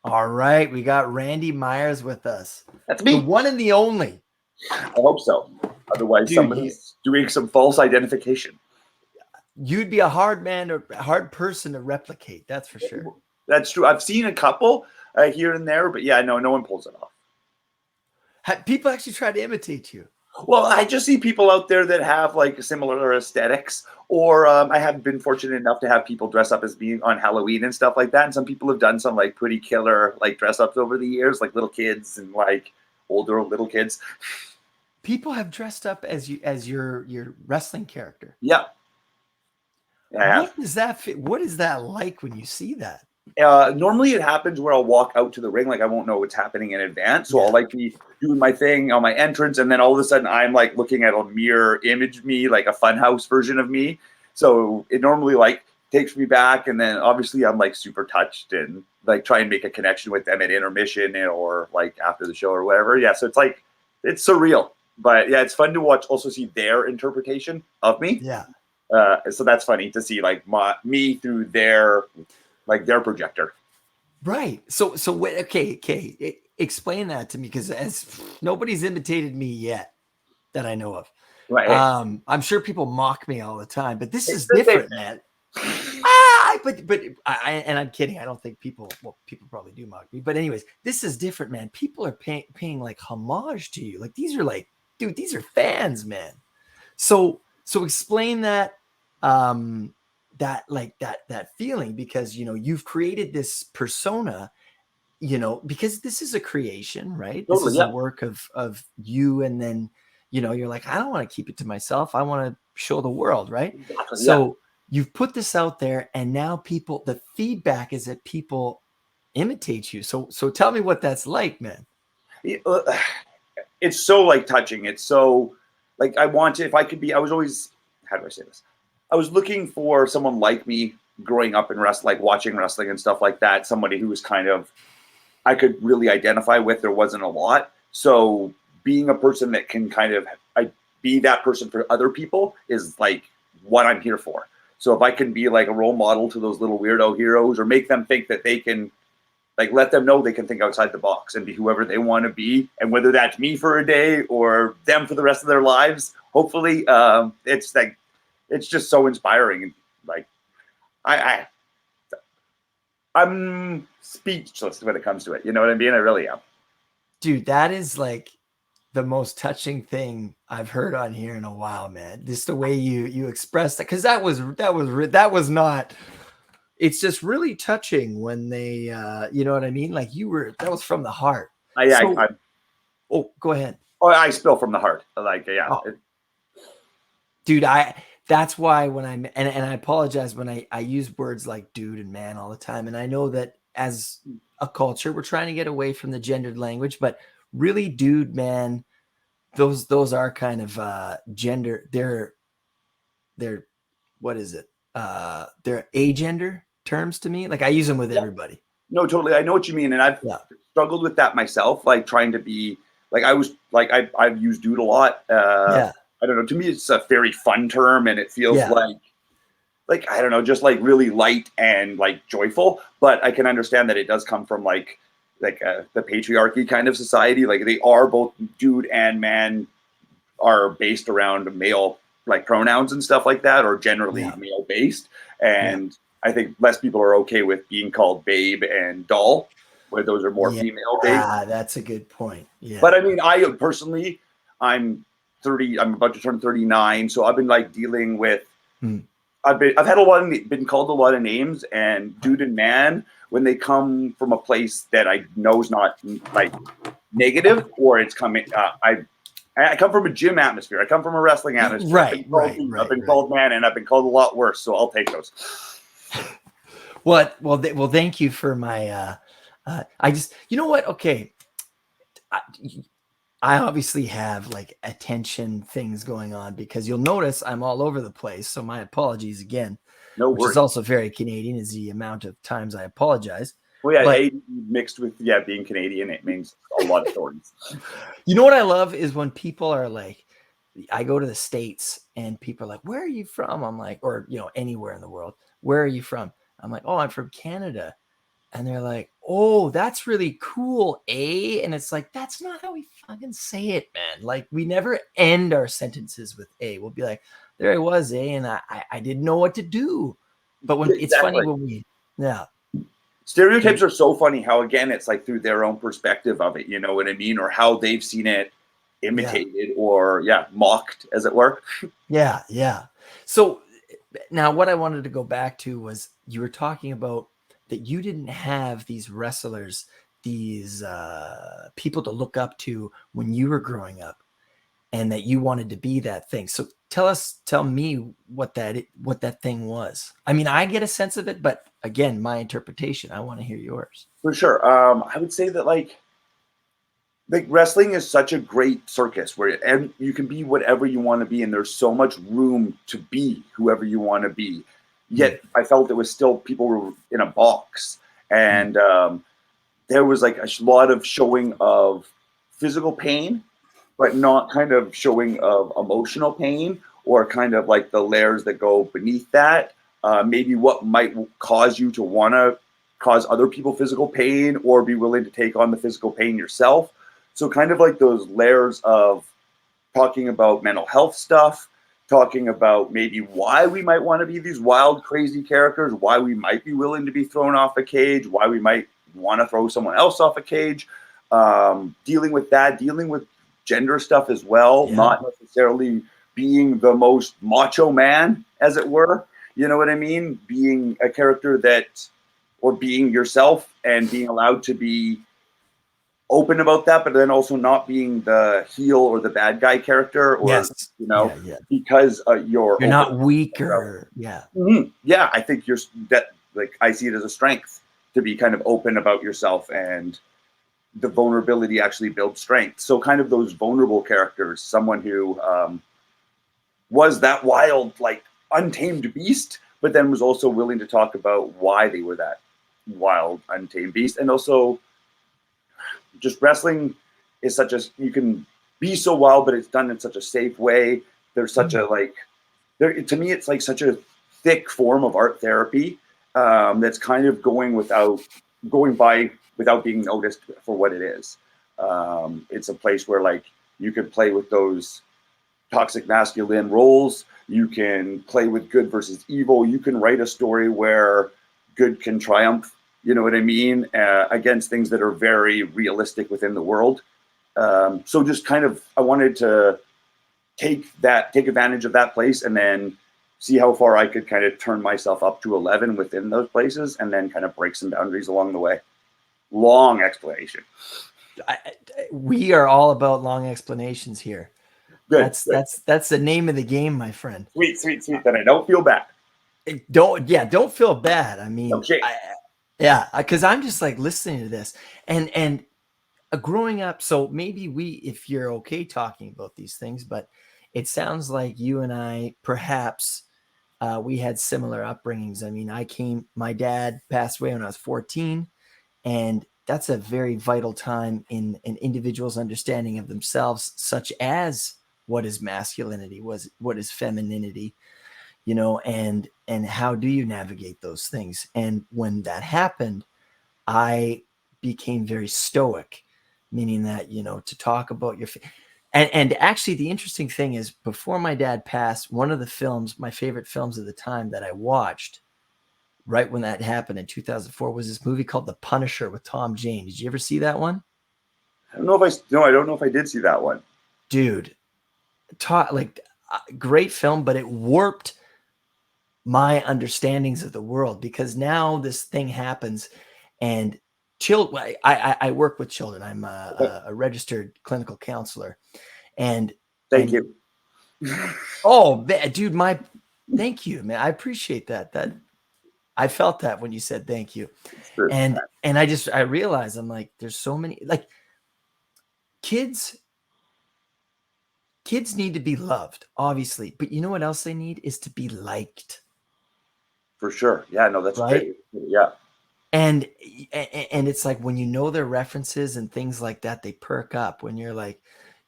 All right, we got Randy Myers with us, That's the me. one and the only. I hope so. Otherwise, Dude, you somebody's doing some false identification. you'd be a hard man or hard person to replicate. That's for sure. That's true. I've seen a couple here and there, but yeah, no one pulls it off. People actually try to imitate you. Well, I just see people out there that have like similar aesthetics, or I have been fortunate enough to have people dress up as me on Halloween and stuff like that. And some people have done some like pretty killer like dress ups over the years, like little kids and like older little kids. People have dressed up as you as your wrestling character. Yeah, I have. What does that fit? What is that like when you see that? Normally it happens where I'll walk out to the ring, like I won't know what's happening in advance. So I'll Yeah. like be doing my thing on my entrance, and then all of a sudden I'm like looking at a mirror image me, like a funhouse version of me. So it normally like takes me back, and then obviously I'm like super touched and like try and make a connection with them at intermission or like after the show or whatever. Yeah, so it's like it's surreal, but yeah, it's fun to watch. Also see their interpretation of me. Yeah. So that's funny to see like me through their projector. Right. So wait, okay. Explain that to me because as nobody's imitated me yet that I know of. Right. I'm sure people mock me all the time, but this It's is the same different, man. But and I'm kidding. I don't think people. Well, people probably do mock me, but anyways, this is different, man. People are paying like homage to you. Like these are like, dude, these are fans, man. So explain that, that feeling because you've created this persona, because this is a creation, right? This Totally, is a yeah. work of you, and then you're like, I don't want to keep it to myself. I want to show the world, right? Exactly, yeah. So you've put this out there, and now the feedback is that people imitate you. So tell me what that's like, man. It's so like touching. It's so like I want to. If I could be, I was always. How do I say this? I was looking for someone like me growing up in wrestling, like watching wrestling and stuff like that. Somebody who was kind of I could really identify with. There wasn't a lot, so being a person that can kind of be that person for other people is like what I'm here for. So if I can be like a role model to those little weirdo heroes, or make them think that they can like let them know they can think outside the box and be whoever they want to be, and whether that's me for a day or them for the rest of their lives, hopefully, it's like it's just so inspiring. And like I I'm speechless when it comes to it. You know what I mean? I really am. Dude, that is like the most touching thing I've heard on here in a while, man. Just the way you expressed that, because that was not. It's just really touching when they, you know what I mean? Like that was from the heart. So, oh, go ahead. I spill from the heart. Like, yeah. Oh, dude, that's why when and I apologize when I use words like dude and man all the time. And I know that as a culture, we're trying to get away from the gendered language, but really, dude, man, those are kind of gender. They're what is it? They're agender terms to me. Like I use them with everybody. No, totally. I know what you mean, and I've struggled with that myself. Like trying to be like I was like I've used dude a lot. I don't know. To me, it's a very fun term, and it feels like I don't know, just like really light and like joyful. But I can understand that it does come from like the patriarchy kind of society. Like they are both dude and man are based around male like pronouns and stuff like that, or generally male based. And I think less people are okay with being called babe and doll, where those are more female based. That's a good point. Yeah. But I mean, I personally, I'm 30. I'm about to turn 39, so I've been like dealing with. I've been called a lot of names, and dude and man, when they come from a place that I know is not like negative, or it's coming. I come from a gym atmosphere. I come from a wrestling atmosphere. Right. I've been called man, and I've been called a lot worse. So I'll take those. Well, thank you for my. I just, you know what? Okay, I obviously have like attention things going on because you'll notice I'm all over the place. So my apologies again. No worries. Which is also very Canadian, is the amount of times I apologize. Well, yeah, mixed with being Canadian, it means a lot of stories. You know what I love is when people are like, I go to the States and people are like, where are you from? I'm like, or anywhere in the world, where are you from? I'm like, oh, I'm from Canada. and they're like, "Oh, that's really cool, eh?" And it's like, that's not how we fucking say it, man. Like, we never end our sentences with "a." We'll be like, "There I was, eh?" And I didn't know what to do. But when it's funny Exactly. when we, yeah, Stereotypes when, are so funny how, again, it's like through their own perspective of it, you know what I mean? Or how they've seen it yeah, imitated or, yeah, mocked, as it were. yeah, yeah. So now what I wanted to go back to was you were talking about that you didn't have these wrestlers, these people to look up to when you were growing up, and that you wanted to be that thing. So tell me what that thing was. I mean, I get a sense of it, but again, my interpretation. I want to hear yours. For sure. I would say that, like wrestling is such a great circus where and you can be whatever you want to be, and there's so much room to be whoever you want to be. Mm, Yet I felt it was still people were in a box, mm, and there was like a lot of showing of physical pain, but not kind of showing of emotional pain or kind of like the layers that go beneath that. Maybe what might cause you to want to cause other people physical pain or be willing to take on the physical pain yourself. So, kind of like those layers of talking about mental health stuff, talking about maybe why we might want to be these wild, crazy characters, why we might be willing to be thrown off a cage, why we might want to throw someone else off a cage, dealing with that, dealing with gender stuff as well, yeah. not necessarily being the most macho man, as it were. You know what I mean? Being a character that, or being yourself and being allowed to be open about that, but then also not being the heel or the bad guy character, or Yes. you Yeah. know, Yeah. because you're You're open. not weak or yeah. Yeah, I think you're that. Like I see it as a strength to be kind of open about yourself, and the vulnerability actually builds strength. So, kind of those vulnerable characters, someone who was that wild, like untamed beast, but then was also willing to talk about why they were that wild, untamed beast, and also just wrestling is such a you can be so wild, but it's done in such a safe way. There's such a Mm. like there to me, it's like such a thick form of art therapy that's kind of going by without being noticed for what it is. It's a place where like you could play with those toxic masculine roles. You can play with good versus evil. You can write a story where good can triumph. You know what I mean? Against things that are very realistic within the world. So just kind of, I wanted to take advantage of that place, and then see how far I could kind of turn myself up to 11 within those places, and then kind of break some boundaries along the way. Long explanation. We are all about long explanations here. Good, That's good. that's that's the name of the game, my friend. Sweet, sweet, sweet. Then I don't feel bad. Don't feel bad. I mean, Okay. yeah, because I'm just like listening to this and growing up. So maybe if you're okay talking about these things, but it sounds like you and I perhaps we had similar upbringings. I mean, my dad passed away when I was 14, and that's a very vital time in an individual's understanding of themselves, such as what is masculinity, what is femininity, and how do you navigate those things. And when that happened, I became very stoic, meaning that, to talk about and actually the interesting thing is, before my dad passed, one of the films, my favorite films of the time that I watched right when that happened in 2004, was this movie called The Punisher with Tom Jane. Did you ever see that one? I don't know if I no, I don't know if I did see that one. Dude, like, great film, but it warped my understandings of the world, because now this thing happens, and I work with children. I'm Okay. a registered clinical counselor, and Thank and you. oh man, dude, thank you, man. I appreciate that I felt that when you said thank you. It's true. And I realized, I'm like, there's so many, like, kids kids need to be loved, obviously, but you know what else they need is to be liked, For sure. Yeah, no, that's right? great. Yeah. And it's like, when you know their references and things like that, they perk up. When you're like,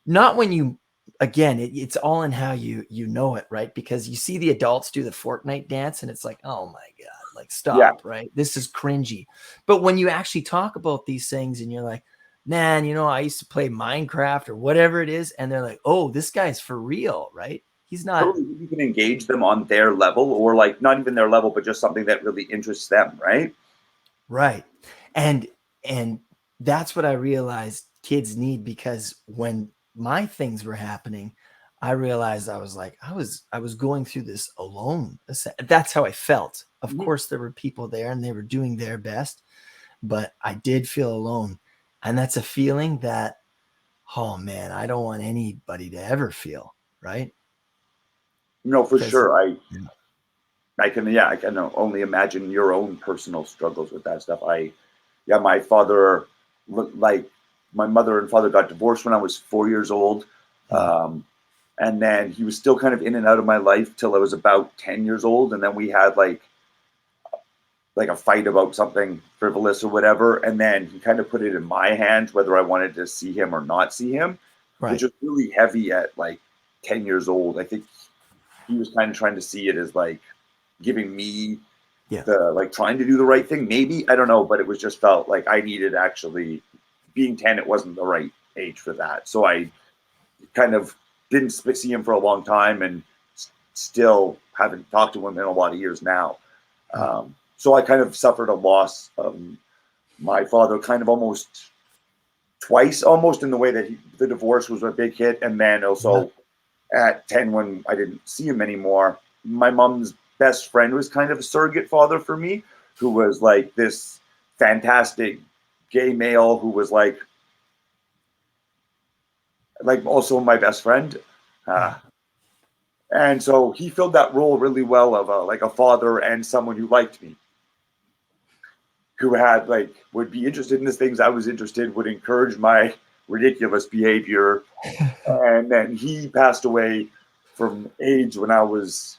not when you, again, it's all in how you know it, right? Because you see the adults do the Fortnite dance, and it's like, oh my god, Like, Yeah. stop, right? This is cringy. But when you actually talk about these things and you're like, man, I used to play Minecraft or whatever it is, and they're like, oh, this guy's for real, right? He's not. Totally, you can engage them on their level, or like not even their level, but just something that really interests them, right? Right. And that's what I realized kids need, because when my things were happening, I realized I was going through this alone. That's how I felt. Of Mhm. course there were people there and they were doing their best, but I did feel alone. And that's a feeling that, oh man, I don't want anybody to ever feel, right? No, for Because sure. I can only imagine your own personal struggles with that stuff. My father, like my mother and father got divorced when I was 4 years old. Um, and then he was still kind of in and out of my life till I was about 10 years old. And then we had like a fight about something frivolous or whatever. And then he kind of put it in my hands whether I wanted to see him or not see him, which right. was really heavy at like 10 years old. I think he was kind of trying to see it as like giving me Yeah. the like trying to do the right thing. Maybe I don't know, but it was just felt like I needed actually being 10. It wasn't the right age for that, so I kind of didn't see him for a long time, and still haven't talked to him in a lot of years now. So I kind of suffered a loss of my father, kind of almost twice, almost in the way that the divorce was a big hit, and then Yeah. also at 10 when I didn't see him anymore. My mom's best friend was kind of a surrogate father for me, who was like this fantastic gay male who was like also my best friend. Uh, Yeah. and so he filled that role really well of like a father and someone who liked me, who had like would be interested in the things I was interested, would encourage my ridiculous behavior. And then he passed away from AIDS when I was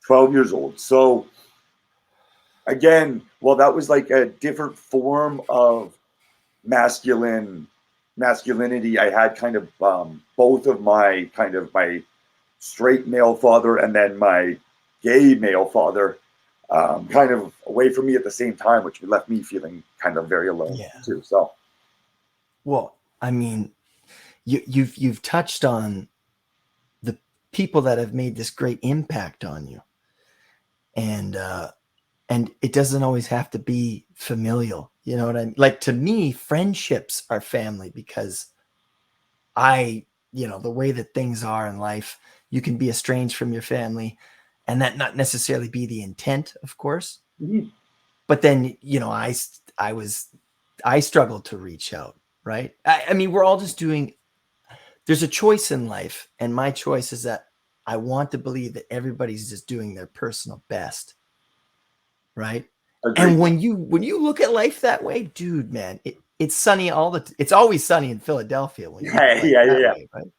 12 years old. So again, well, that was like a different form of masculinity. I had kind of both of my straight male father and then my gay male father kind of away from me at the same time, which left me feeling kind of very alone Yeah. too. So Well, I mean, you've touched on the people that have made this great impact on you, and it doesn't always have to be familial. You know what I mean? Like, to me, friendships are family, because the way that things are in life, you can be estranged from your family, and that not necessarily be the intent, of course. mhm. But then, I struggled to reach out, right? I mean, we're all just doing. There's a choice in life, and my choice is that I want to believe that everybody's just doing their personal best, right? And Agreed. when you look at life that way, dude, man, it's sunny it's always sunny in Philadelphia when you look at Yeah, life yeah, yeah, that yeah. way, right?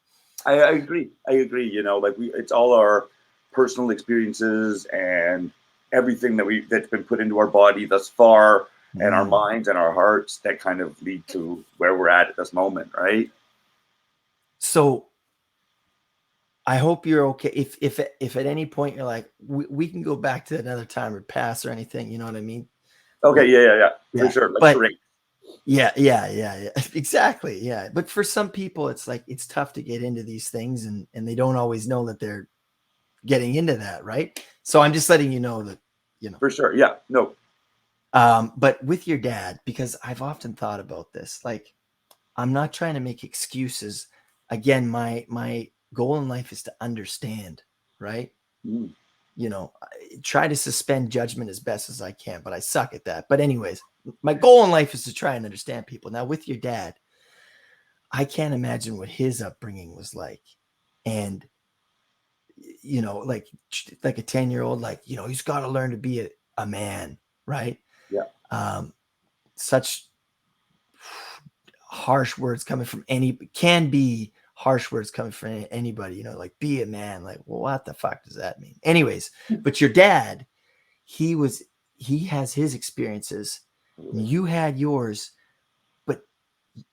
I agree. I agree. Like it's all our personal experiences and everything that's been put into our body thus far, and our Mm. minds and our hearts that kind of lead to where we're at this moment, right? So I hope you're okay. If at any point you're like, we can go back to another time or pass or anything, you know what I mean? Okay, Like, yeah, yeah, yeah, for yeah, sure. Like but charade. yeah, exactly, yeah. But for some people, it's like it's tough to get into these things, and they don't always know that they're getting into that, right? So I'm just letting you know that, you know. For sure. Yeah. No. But with your dad, because I've often thought about this, like, I'm not trying to make excuses. Again, my goal in life is to understand, right? Mm. Try to suspend judgment as best as I can, but I suck at that. But anyways, my goal in life is to try and understand people. Now, with your dad, I can't imagine what his upbringing was like. And like a 10-year-old, like, he's got to learn to be a man, right? Yeah. Um, such harsh words coming from can be harsh words coming from anybody, like, be a man. Like, well, what the fuck does that mean? Anyways, but your dad, he was he has his experiences, you had yours, but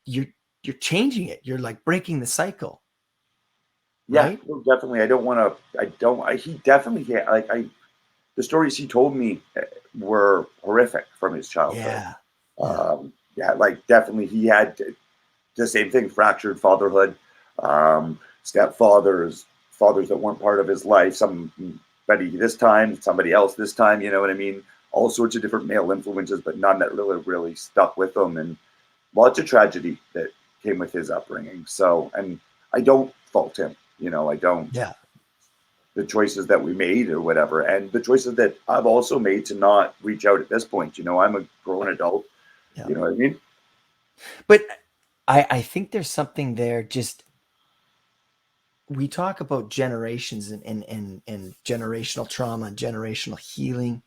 you're you're changing it. You're like breaking the cycle, Yeah. right? No, definitely. I don't want to. I don't. He definitely. Yeah. Like the stories he told me were horrific from his childhood. Yeah. Yeah. Yeah, like definitely he had the same thing, fractured fatherhood, stepfathers, fathers that weren't part of his life, somebody this time, somebody else this time, you know what I mean? All sorts of different male influences, but none that really stuck with him. And lots of tragedy that came with his upbringing. So, and I don't fault him, you know, I don't. Yeah. The choices that we made or whatever, and the choices that I've also made to not reach out at this point. You know, I'm a grown adult. Yeah. You know what I mean? But I think there's something there. Just we talk about generations and generational trauma and generational healing.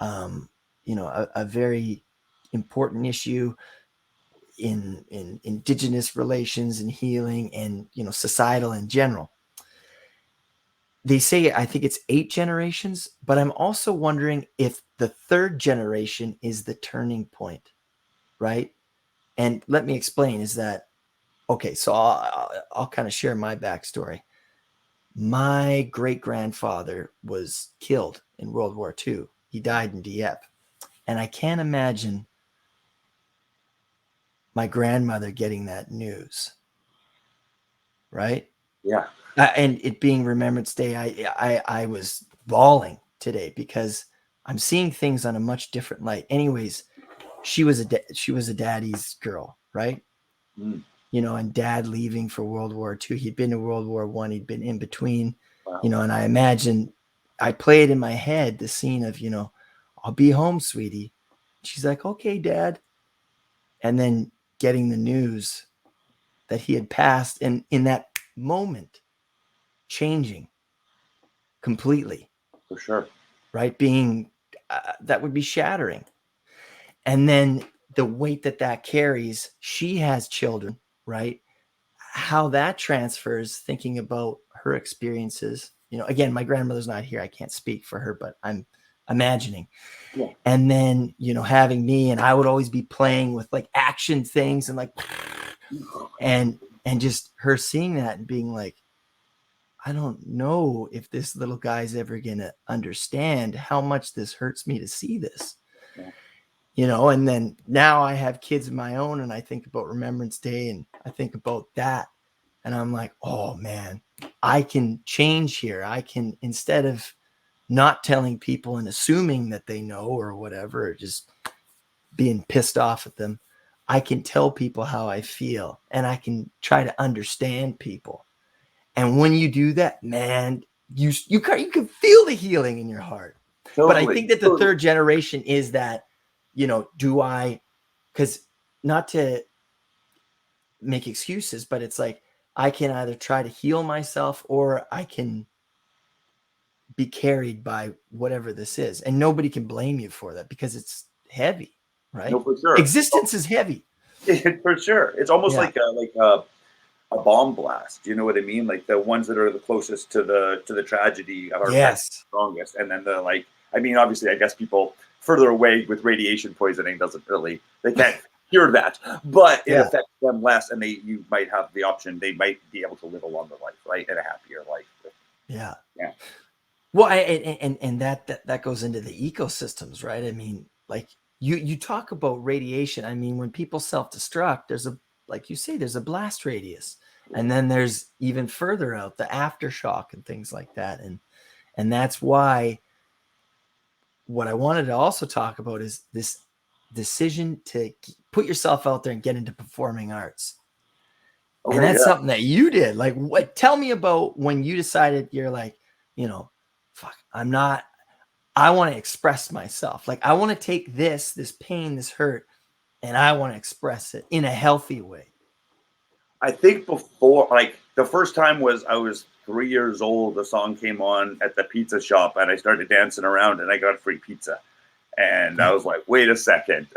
You know, a very important issue in indigenous relations and healing and, you know, societal in general. They say, I think it's 8 generations, but I'm also wondering if the 3rd generation is the turning point, right? And let me explain is that, okay, so I'll kind of share my backstory. My great grandfather was killed in World War II. He died in Dieppe. And I can't imagine my grandmother getting that news, right? Yeah, And it being Remembrance Day, I was bawling today because I'm seeing things on a much different light. Anyways, she was a daddy's girl, right? mm, You know, and dad leaving for World War II. He'd been to World War I. He'd been in between, wow, you know, and I imagine I played in my head the scene of, you know, I'll be home, sweetie. She's like, okay, dad. And then getting the news that he had passed, and in that moment, changing completely, for sure. right? Being that would be shattering. And then the weight that that carries, she has children, right? How that transfers, thinking about her experiences. You know, again, my grandmother's not here. I can't speak for her, but I'm imagining. Yeah, And then, you know, having me, and I would always be playing with like action things and like, and just her seeing that and being like, I don't know if this little guy's ever going to understand how much this hurts me to see this, yeah. you know. And then now I have kids of my own and I think about Remembrance Day and I think about that. And I'm like, oh man, I can change here. I can, instead of not telling people and assuming that they know or whatever, or just being pissed off at them, I can tell people how I feel and I can try to understand people. And when you do that, man, you can feel the healing in your heart. But I Totally, think that the totally. 3rd generation is that, you know, do I, because not to make excuses, but it's like I can either try to heal myself or I can be carried by whatever this is. And nobody can blame you for that because it's heavy, No, right? for sure. Existence is heavy. For sure. It's almost Yeah. like a bomb blast. You know what I mean? Like the ones that are the closest to the tragedy are affected Yes. strongest, and then the like. I mean, obviously, I guess people further away with radiation poisoning doesn't really they can't cure that, but it Yeah. affects them less, and you might have the option. They might be able to live a longer life, right, and a happier life. Yeah. Yeah, Well, and that goes into the ecosystems, right? I mean, like you talk about radiation. I mean, when people self-destruct, there's a, like you say, there's a blast radius, and then there's even further out the aftershock and things like that. And that's why what I wanted to also talk about is this decision to put yourself out there and get into performing arts. And okay, that's yeah. something that you did. Like, what? Tell me about when you decided you're like, you know, fuck, I'm not. I want to express myself. Like, I want to take this pain, this hurt, and I want to express it in a healthy way. I think before, like the first time was I was 3 years old. The song came on at the pizza shop, and I started dancing around, and I got free pizza. And I Okay. was like, wait a second,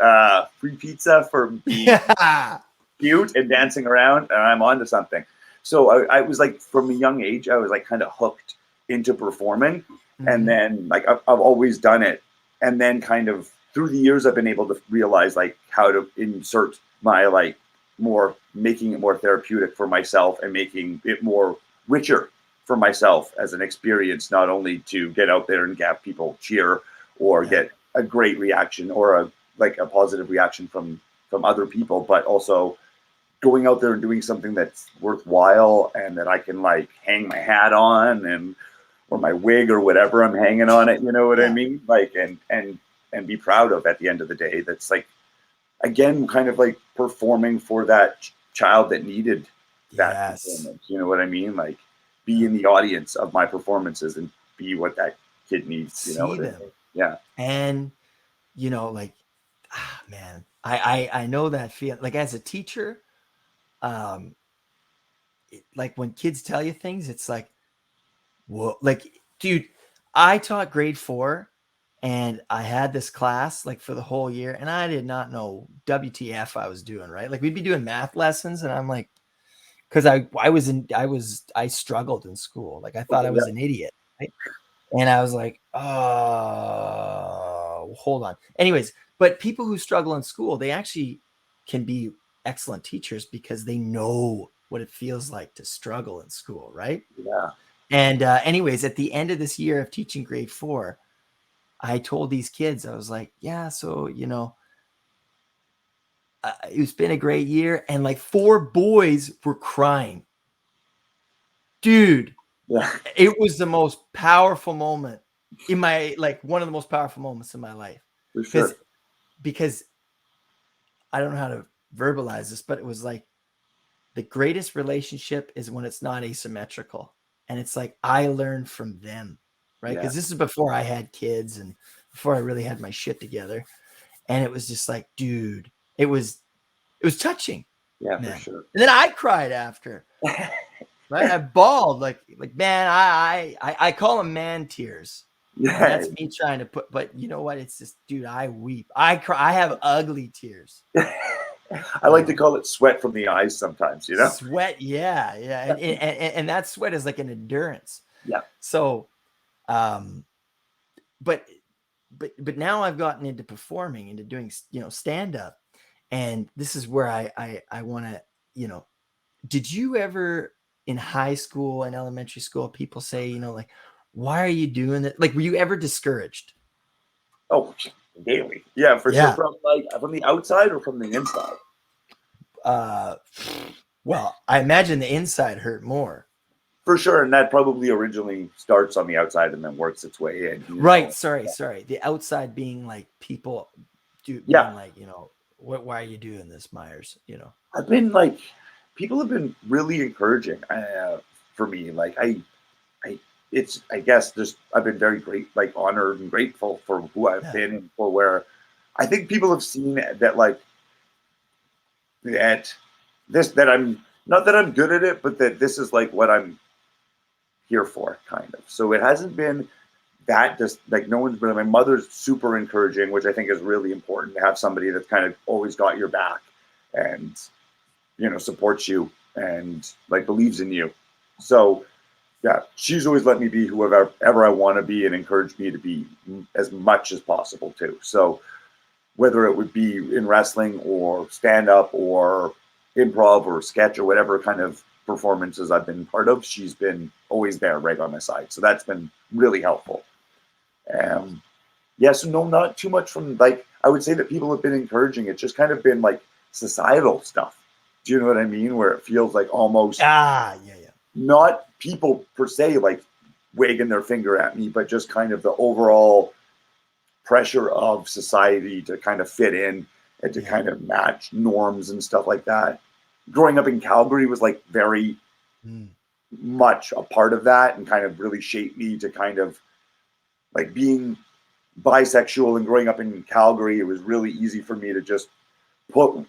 free pizza for being Yeah. cute and dancing around, and I'm onto something. So I was like, from a young age, I was like kind of hooked into performing, and Mhm. then like I've always done it, and then kind of through the years, I've been able to realize like how to insert my like more, making it more therapeutic for myself and making it more richer for myself as an experience, not only to get out there and have people cheer or get a great reaction or a positive reaction from other people, but also going out there and doing something that's worthwhile and that I can like hang my hat on and or my wig or whatever I'm hanging on it, you know what I mean? Like and be proud of at the end of the day. That's like again kind of like performing for that child that needed that performance. You know what I mean? Like be in the audience of my performances and be what that kid needs, you know. them. Yeah. And you know, like man, I know that feel. Like as a teacher, like when kids tell you things, it's like, whoa, like, dude, I taught grade 4 and I had this class like for the whole year and I did not know WTF I was doing, right? Like we'd be doing math lessons and I'm like, because I struggled in school. Like I thought I was an idiot, right? And I was like, oh, hold on. Anyways, but people who struggle in school, they actually can be excellent teachers because they know what it feels like to struggle in school, right? Yeah. And anyways, at the end of this year of teaching grade 4, I told these kids, I was like, yeah, so, you know, it's been a great year. And like 4 boys were crying. Dude, it was the most powerful moment in my, like one of the most powerful moments in my life. For sure. Because I don't know how to verbalize this, but it was like the greatest relationship is when it's not asymmetrical. And it's like, I learned from them, right? Because this is before I had kids and before I really had my shit together. And it was just like, dude, it was touching. Yeah, man. for sure. And then I cried after. Right? I bawled like man, I call them man tears. Yeah. And that's me trying to put, but you know what? It's just, dude, I weep. I cry. I have ugly tears. I like to call it sweat from the eyes sometimes, you know? Sweat, yeah. And that sweat is like an endurance. Yeah. So, but now I've gotten into performing, into doing, you know, stand up, and this is where I want to, you know, did you ever in high school and elementary school, people say, you know, like, why are you doing it? Like, were you ever discouraged? Oh, daily. Yeah, for sure. From the outside or from the inside? Well, I imagine the inside hurt more. For sure, and that probably originally starts on the outside and then works its way in. Right. Sorry. The outside being like people being like, you know, why are you doing this, Myers? You know, I've been like, people have been really encouraging for me. Like I guess just I've been very great, like honored and grateful for who I've been and for where I think people have seen that like that I'm not that I'm good at it, but that this is like what I'm here for, kind of. So it hasn't been that just like no one's been. My mother's super encouraging, which I think is really important to have somebody that's kind of always got your back and you know supports you and like believes in you. So yeah, she's always let me be whoever I want to be and encouraged me to be as much as possible too. So whether it would be in wrestling or stand up or improv or sketch or whatever kind of performances I've been part of, she's been always there right on my side. So that's been really helpful. So no, not too much from like, I would say that people have been encouraging. It's just kind of been like societal stuff. Do you know what I mean? Where it feels like almost not people per se like wagging their finger at me, but just kind of the overall pressure of society to kind of fit in and to kind of match norms and stuff like that. Growing up in Calgary was like very much a part of that and kind of really shaped me to kind of like being bisexual and growing up in Calgary. It was really easy for me to just put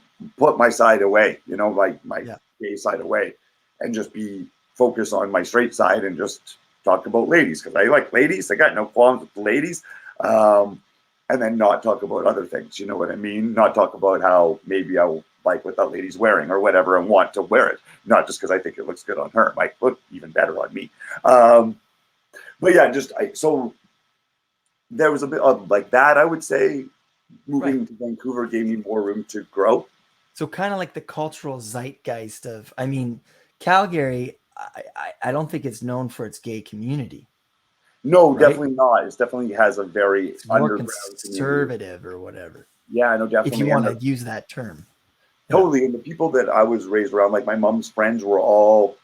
my side away, you know, like my gay side away and just be focused on my straight side and just talk about ladies because I like ladies. I got no qualms with the ladies. And then not talk about other things, you know what I mean? Not talk about how maybe I like what that lady's wearing or whatever and want to wear it. Not just because I think it looks good on her. It might look even better on me. But yeah, so there was a bit of like that, I would say. Moving to Vancouver gave me more room to grow. So kind of like the cultural zeitgeist of, I mean, Calgary, I don't think it's known for its gay community. No, Right? definitely not. It definitely has a very It's more underground community. conservative or whatever, Yeah, I know, if you definitely. want to use that term. Yeah. Totally. And the people that I was raised around, like my mom's friends, were all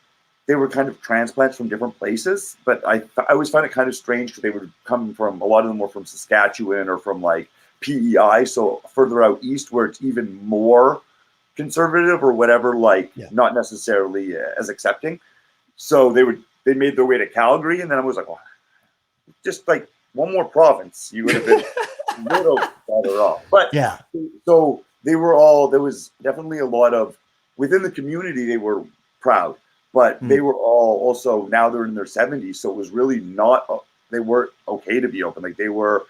they were kind of transplants from different places. But I always find it kind of strange because they would come from a lot of them were from Saskatchewan or from like PEI, so further out east where it's even more conservative or whatever, like Yeah. not necessarily as accepting. So they made their way to Calgary, and then I was like, oh, just like one more province, you would have been a little better off. But Yeah. so they were all there was definitely a lot of within the community they were proud, but they were all also now they're in their 70s, so it was really not they weren't okay to be open. Like they were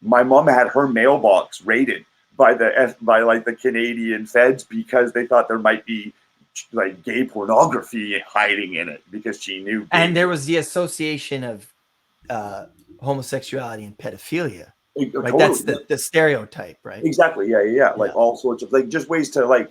my mom had her mailbox raided by like the Canadian feds because they thought there might be like gay pornography hiding in it because she knew And there was the association of homosexuality and pedophilia, right? totally That's the stereotype, right? exactly yeah like Yeah. all sorts of like just ways to like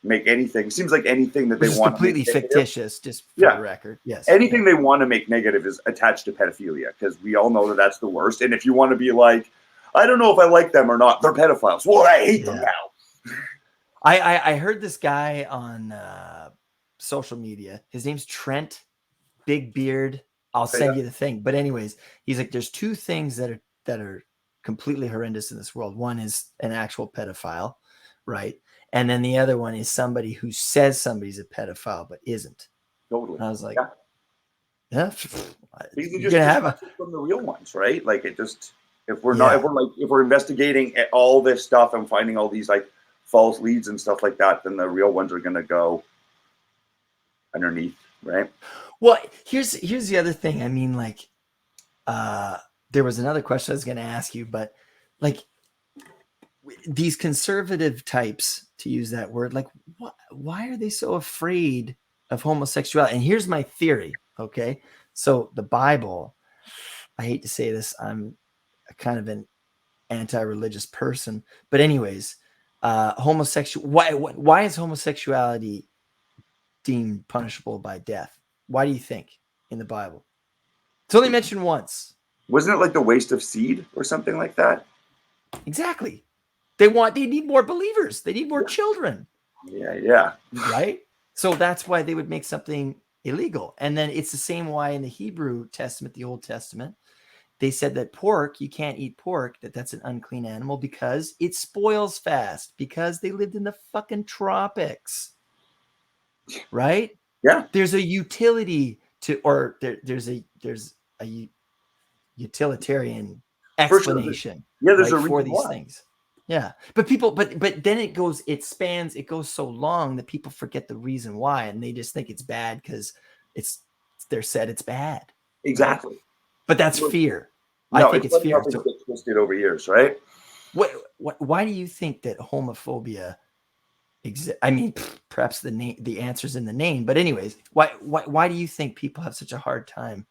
make anything seems like anything that they Which is want to make completely negative. fictitious, just for the Yeah, record. Yes. anything Yeah. they want to make negative is attached to pedophilia because we all know that that's the worst. And if you want to be like, I don't know if I like them or not, they're pedophiles. Well, I hate them Yeah. now. I heard this guy on social media. His name's Trent, big beard. I'll Yeah. send you the thing. But anyways, he's like, there's two things that are completely horrendous in this world. One is an actual pedophile, right? And then the other one is somebody who says somebody's a pedophile but isn't. Totally. And I was like, Yeah. yeah, Because it you're just gonna have a distracts us from the real ones, right? Like it just if we're not yeah. if we're investigating all this stuff and finding all these like false leads and stuff like that, then the real ones are gonna go underneath, right? Well, here's the other thing. I mean, like, there was another question I was going to ask you, but like these conservative types, to use that word, like, why are they so afraid of homosexuality? And here's my theory. Okay, so the Bible. I hate to say this. I'm a kind of an anti-religious person, but anyways, homosexual. Why is homosexuality deemed punishable by death? Why do you think in the Bible? It's only mentioned once. Wasn't it like the waste of seed or something like that? Exactly. They need more believers. They need more children. Yeah. Right? So that's why they would make something illegal. And then it's the same why in the Hebrew Testament, the Old Testament, they said that pork, you can't eat pork, that's an unclean animal because it spoils fast, because they lived in the fucking tropics. Right? Yeah. There's a utility to, or there's a utilitarian explanation, sure. Yeah, there's right, a for reason these why. things. Yeah, but people, but then it goes so long that people forget the reason why, and they just think it's bad because they're said it's bad. Exactly. Right? But that's fear. No, I think it's it's funny how fear. things So get twisted over years, right? why do you think that homophobia exists? I mean, perhaps the answer's in the name, but anyways, why do you think people have such a hard time?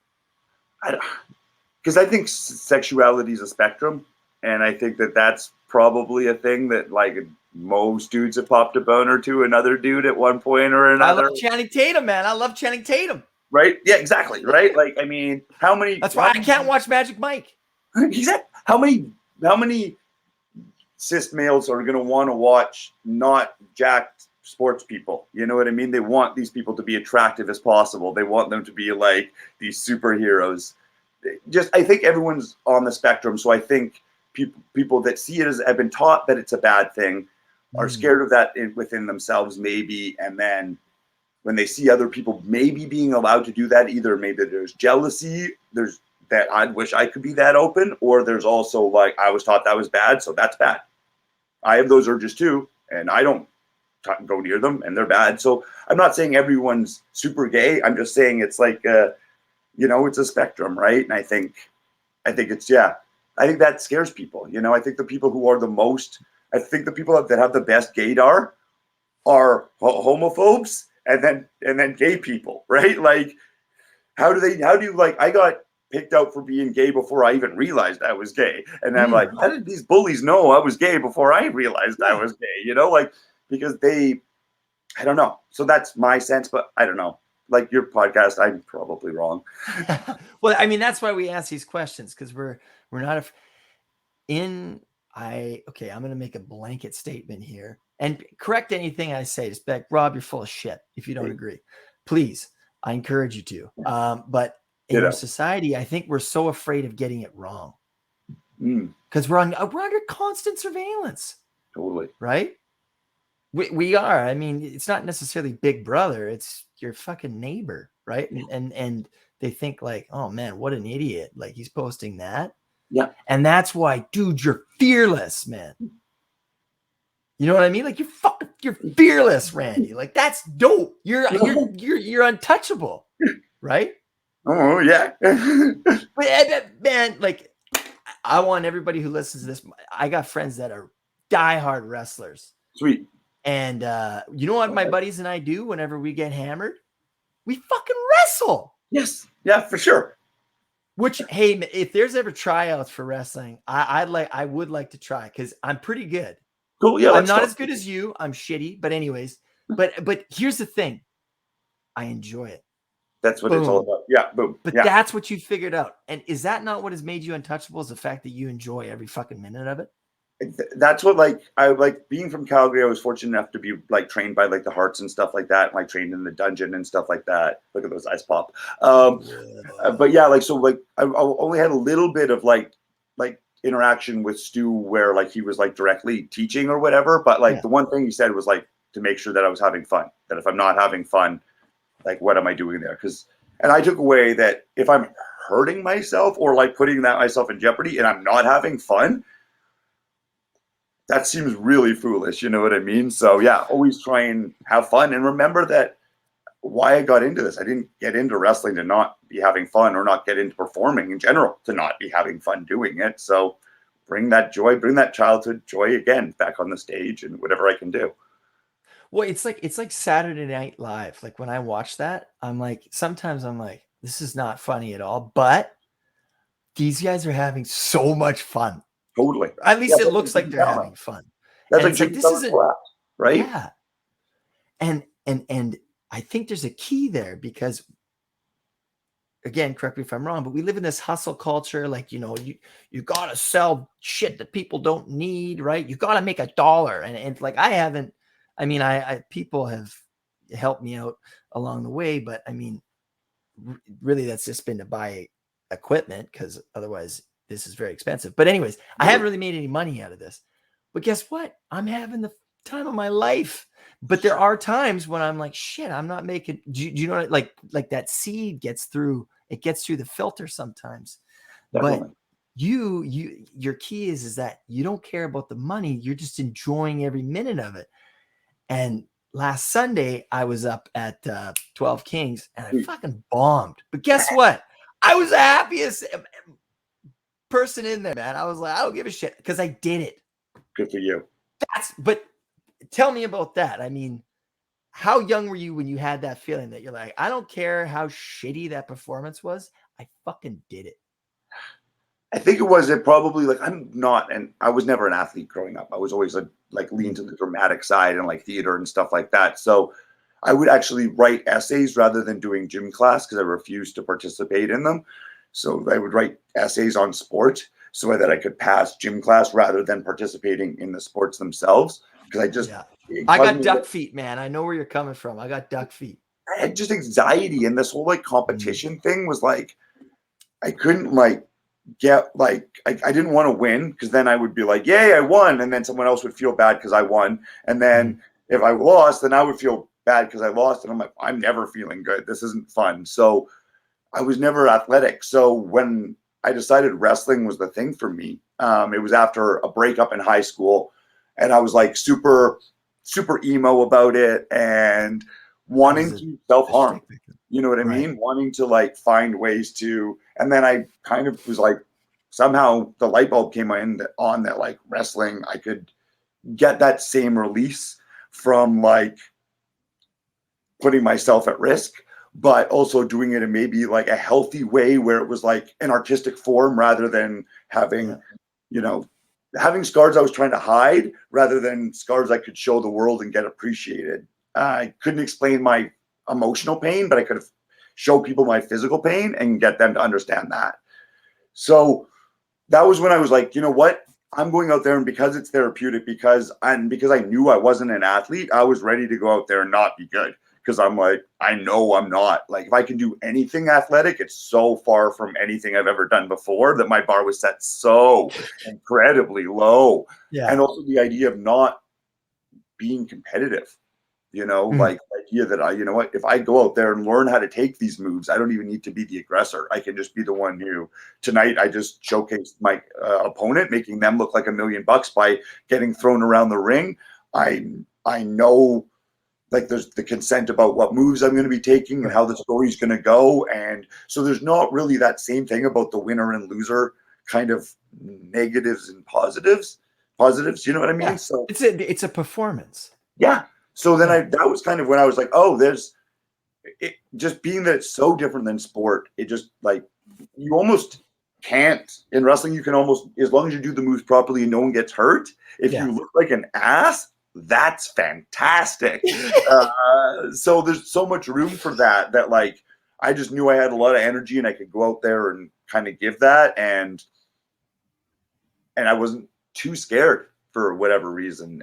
Because I think sexuality is a spectrum, and I think that that's probably a thing that like most dudes have popped a boner to another dude at one point or another. I love Channing Tatum, man. I love Channing Tatum. Right? Yeah, exactly. Right? Like, I mean, how many? That's why I can't watch Magic Mike. Exactly. How many cis males are going to want to watch not jacked sports people? You know what I mean? They want these people to be attractive as possible. They want them to be like these superheroes. I think everyone's on the spectrum. So I think people that see it as have been taught that it's a bad thing are scared of that within themselves, maybe. And then when they see other people maybe being allowed to do that, either maybe there's jealousy, there's that I wish I could be that open, or there's also like I was taught that was bad, so that's bad. I have those urges too, and I don't go near them, and they're bad. So I'm not saying everyone's super gay. I'm just saying it's like it's a spectrum, right? And I think it's I think that scares people. I think the people who are I think the people that have the best gaydar are homophobes and then gay people, right? Like how do you like I got picked out for being gay before I even realized I was gay. And I'm like, how did these bullies know I was gay before I realized I was gay? Like because I don't know. So that's my sense, but I don't know. like your podcast, I'm probably wrong. Well, I mean, that's why we ask these questions, because we're not okay, I'm gonna make a blanket statement here and correct anything I say. Just be like, Rob, you're full of shit if you don't agree. Please, I encourage you to. But in our society, I think we're so afraid of getting it wrong. Because we're under constant surveillance. Totally. Right? We are. I mean, it's not necessarily Big Brother, it's your fucking neighbor, right? And they think like, oh man, what an idiot. Like he's posting that. Yeah. And that's why, dude, you're fearless, man. You know what I mean? Like you're fearless, Randy. Like that's dope. You're untouchable, right? Oh yeah. But man, like I want everybody who listens to this. I got friends that are diehard wrestlers. Sweet. And you know what my buddies and I do whenever we get hammered? We fucking wrestle. Yes. Yeah, for sure. Which, hey, if there's ever tryouts for wrestling, I would like to try because I'm pretty good. Cool. Yeah. I'm not as good as you. I'm shitty. But anyways, but here's the thing. I enjoy it. That's what it's all about. Yeah. Boom. But that's what you figured out. And is that not what has made you untouchable? Is the fact that you enjoy every fucking minute of it? That's what, like, I like being from Calgary. I was fortunate enough to be like trained by like the Hearts and stuff like that, like trained in the dungeon and stuff like that. Look at those eyes pop. But yeah, like, so like I only had a little bit of like interaction with Stu where like he was like directly teaching or whatever. But like the one thing he said was like to make sure that I was having fun, that if I'm not having fun, like what am I doing there? And I took away that if I'm hurting myself or like putting that myself in jeopardy and I'm not having fun, that seems really foolish. You know what I mean? So yeah, always try and have fun. And remember that why I got into this. I didn't get into wrestling to not be having fun or not get into performing in general to not be having fun doing it. So bring that joy, bring that childhood joy again back on the stage and whatever I can do. Well, it's like Saturday Night Live. Like when I watch that, sometimes I'm like, this is not funny at all, but these guys are having so much fun. Totally. At least it looks like they're having fun. That's like this isn't right. Yeah. And I think there's a key there because, again, correct me if I'm wrong, but we live in this hustle culture. Like, you gotta sell shit that people don't need, right? You gotta make $1. And like I people have helped me out along the way, but I mean, really that's just been to buy equipment because otherwise this is very expensive. But anyways, I haven't really made any money out of this. But guess what? I'm having the time of my life. But there are times when I'm like, shit, I'm not making. Do you know what? Like that seed gets through. It gets through the filter sometimes. Definitely. But your key is that you don't care about the money. You're just enjoying every minute of it. And last Sunday I was up at 12 Kings and I fucking bombed. But guess what? I was the happiest person in there, man. I was like, I don't give a shit because I did it. Good for you. But tell me about that. I mean, how young were you when you had that feeling that you're like, I don't care how shitty that performance was, I fucking did it? I think it probably like I was never an athlete growing up. I was always like lean to the dramatic side and like theater and stuff like that. So I would actually write essays rather than doing gym class because I refused to participate in them. So I would write essays on sport so that I could pass gym class rather than participating in the sports themselves. Because I got duck feet, man. I know where you're coming from. I got duck feet. I had just anxiety, and this whole like competition thing was like, I couldn't like get like, I didn't want to win because then I would be like, yay, I won. And then someone else would feel bad because I won. And then if I lost, then I would feel bad because I lost. And I'm like, I'm never feeling good. This isn't fun. So I was never athletic. So when I decided wrestling was the thing for me, it was after a breakup in high school. And I was like super, super emo about it and wanting to self-harm. You know what I mean? Wanting to like find ways to, and then I kind of was like, somehow the light bulb came on that like wrestling, I could get that same release from like putting myself at risk, but also doing it in maybe like a healthy way where it was like an artistic form rather than having, having scars I was trying to hide rather than scars I could show the world and get appreciated. I couldn't explain my emotional pain, but I could show people my physical pain and get them to understand that. So that was when I was like, you know what? I'm going out there, and because it's therapeutic, because I knew I wasn't an athlete, I was ready to go out there and not be good. Because I'm like, I know I'm not. Like, if I can do anything athletic, it's so far from anything I've ever done before that my bar was set so incredibly low. Yeah. And also the idea of not being competitive, like the idea that you know what, if I go out there and learn how to take these moves, I don't even need to be the aggressor. I can just be the one who, tonight, I just showcased my opponent, making them look like $1 million by getting thrown around the ring. I know, like, there's the consent about what moves I'm going to be taking and how the story's going to go. And so there's not really that same thing about the winner and loser kind of negatives and positives, you know what I mean? Yeah. So It's a performance. yeah. So then that was kind of when I was like, oh, just being that it's so different than sport. It just, like, you almost can't in wrestling. You can almost, as long as you do the moves properly and no one gets hurt. If you look like an ass, that's fantastic. So there's so much room for that like, I just knew I had a lot of energy and I could go out there and kind of give that, and I wasn't too scared for whatever reason.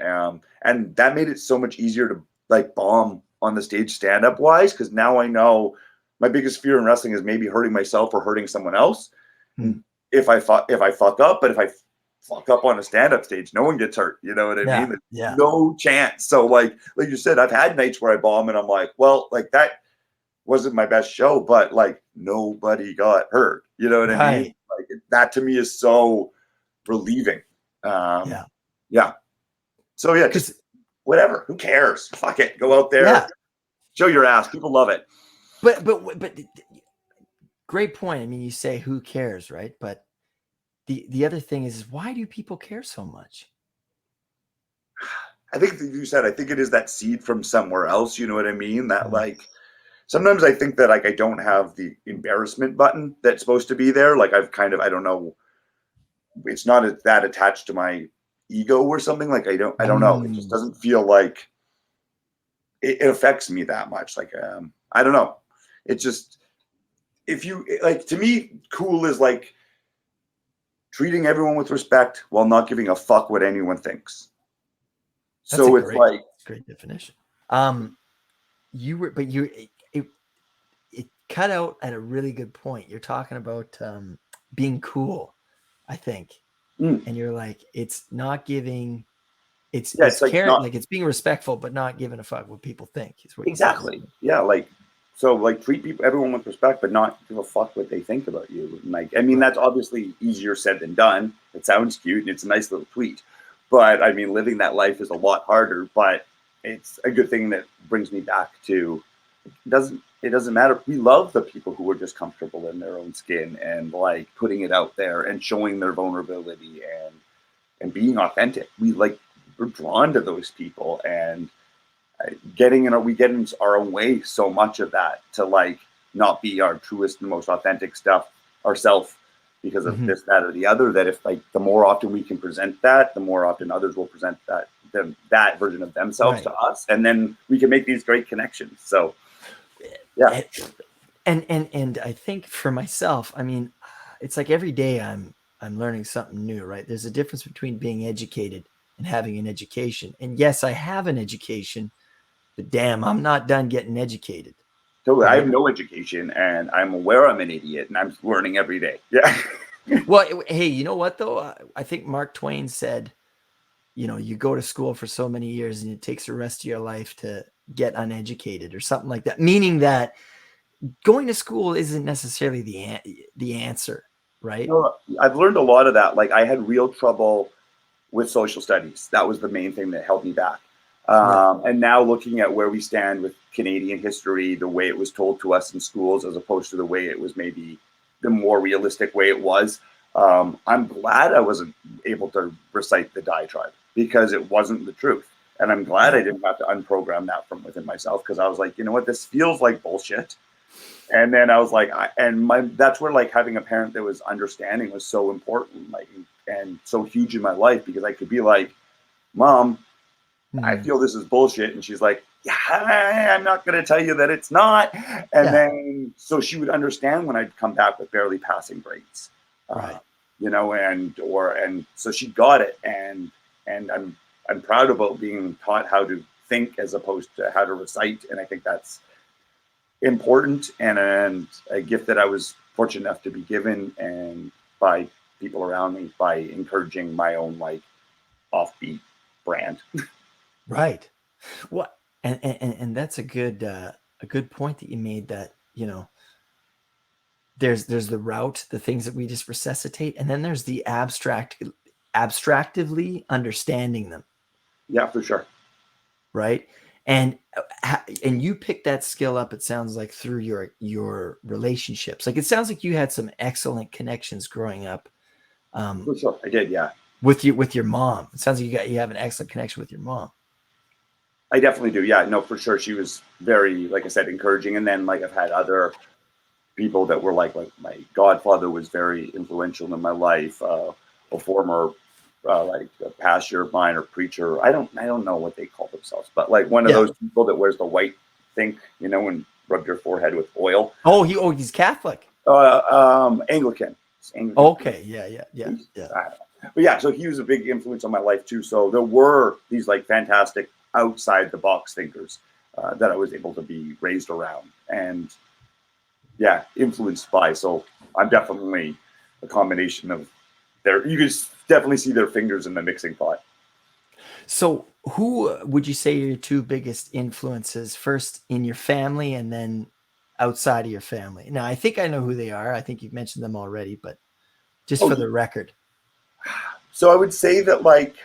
And that made it so much easier to, like, bomb on the stage stand-up wise, because now I know my biggest fear in wrestling is maybe hurting myself or hurting someone else if I fuck up. But if I fuck up on a stand-up stage, no one gets hurt. You know what I mean? Yeah. No chance. So like you said, I've had nights where I bomb and I'm like, well, like, that wasn't my best show, but like, nobody got hurt. You know what I mean? Like, that to me is so relieving. Yeah. So yeah, just whatever. Who cares? Fuck it. Go out there. Show your ass. People love it. But great point. I mean, you say who cares, right? But the other thing is why do people care so much? I think you said, I think it is that seed from somewhere else. You know what I mean? That like, sometimes I think that, like, I don't have the embarrassment button that's supposed to be there. Like, I've kind of, I don't know, it's not that attached to my ego or something. Like, I don't know. It just doesn't feel like it affects me that much. Like, I don't know. It's just, if you, like, to me, cool is like treating everyone with respect while not giving a fuck what anyone thinks. So it's like, great definition. It cut out at a really good point. You're talking about being cool, I think. And you're like, it's not giving, it's like caring, like, it's being respectful, but not giving a fuck what people think is what exactly. Yeah. Like, so, like, treat everyone with respect, but not give a fuck what they think about you. And, like, I mean, that's obviously easier said than done. It sounds cute and it's a nice little tweet, but I mean, living that life is a lot harder. But it's a good thing that brings me back to, it doesn't matter. We love the people who are just comfortable in their own skin and, like, putting it out there and showing their vulnerability and being authentic. We're drawn to those people, and we get in our own way so much of that, to, like, not be our truest and most authentic stuff ourselves because of this, that, or the other. That if, like, the more often we can present that, the more often others will present that version of themselves to us, and then we can make these great connections. So yeah. And I think for myself, I mean, it's like every day I'm learning something new, right? There's a difference between being educated and having an education. And yes, I have an education, but damn, I'm not done getting educated. Totally. I have no education, and I'm aware I'm an idiot, and I'm learning every day. Yeah. Well, hey, you know what though? I think Mark Twain said, you go to school for so many years and it takes the rest of your life to get uneducated or something like that. Meaning that going to school isn't necessarily the answer, right? No, I've learned a lot of that. Like, I had real trouble with social studies. That was the main thing that held me back. And now looking at where we stand with Canadian history, the way it was told to us in schools, as opposed to the way it was, maybe the more realistic way it was, I'm glad I wasn't able to recite the diatribe, because it wasn't the truth. And I'm glad I didn't have to unprogram that from within myself, because I was like, you know what, this feels like bullshit. And then I was like, that's where, like, having a parent that was understanding was so important, like, and so huge in my life, because I could be like, Mom, I Hmm. feel this is bullshit. And she's like, yeah, I'm not going to tell you that it's not. And Yeah. then, so she would understand when I'd come back with barely passing grades, uh, Right. and so she got it. And I'm proud about being taught how to think as opposed to how to recite. And I think that's important and a gift that I was fortunate enough to be given and by people around me by encouraging my own like offbeat brand. Right. What and that's a good point that you made, that, there's the route, the things that we just resuscitate, and then there's the abstractively understanding them, Yeah, for sure. right? And and you picked that skill up, it sounds like, through your relationships. Like, it sounds like you had some excellent connections growing up, For sure. I did. Yeah, with your mom. It sounds like you have an excellent connection with your mom. I definitely do. Yeah, no, for sure. She was very, like I said, encouraging. And then like I've had other people that were like my godfather was very influential in my life. A former like a pastor of mine or preacher. I don't know what they call themselves, but like one of Yeah. those people that wears the white thing, and rub your forehead with oil. He's Catholic. Anglican. It's Anglican. Okay. Yeah. But yeah, so he was a big influence on my life too. So there were these like fantastic outside the box thinkers that I was able to be raised around and yeah, influenced by. So I'm definitely a combination of their. You can definitely see their fingers in the mixing pot. So, who would you say are your two biggest influences, first in your family and then outside of your family? Now, I think I know who they are. I think you've mentioned them already, but just Oh, for the record. so I would say that like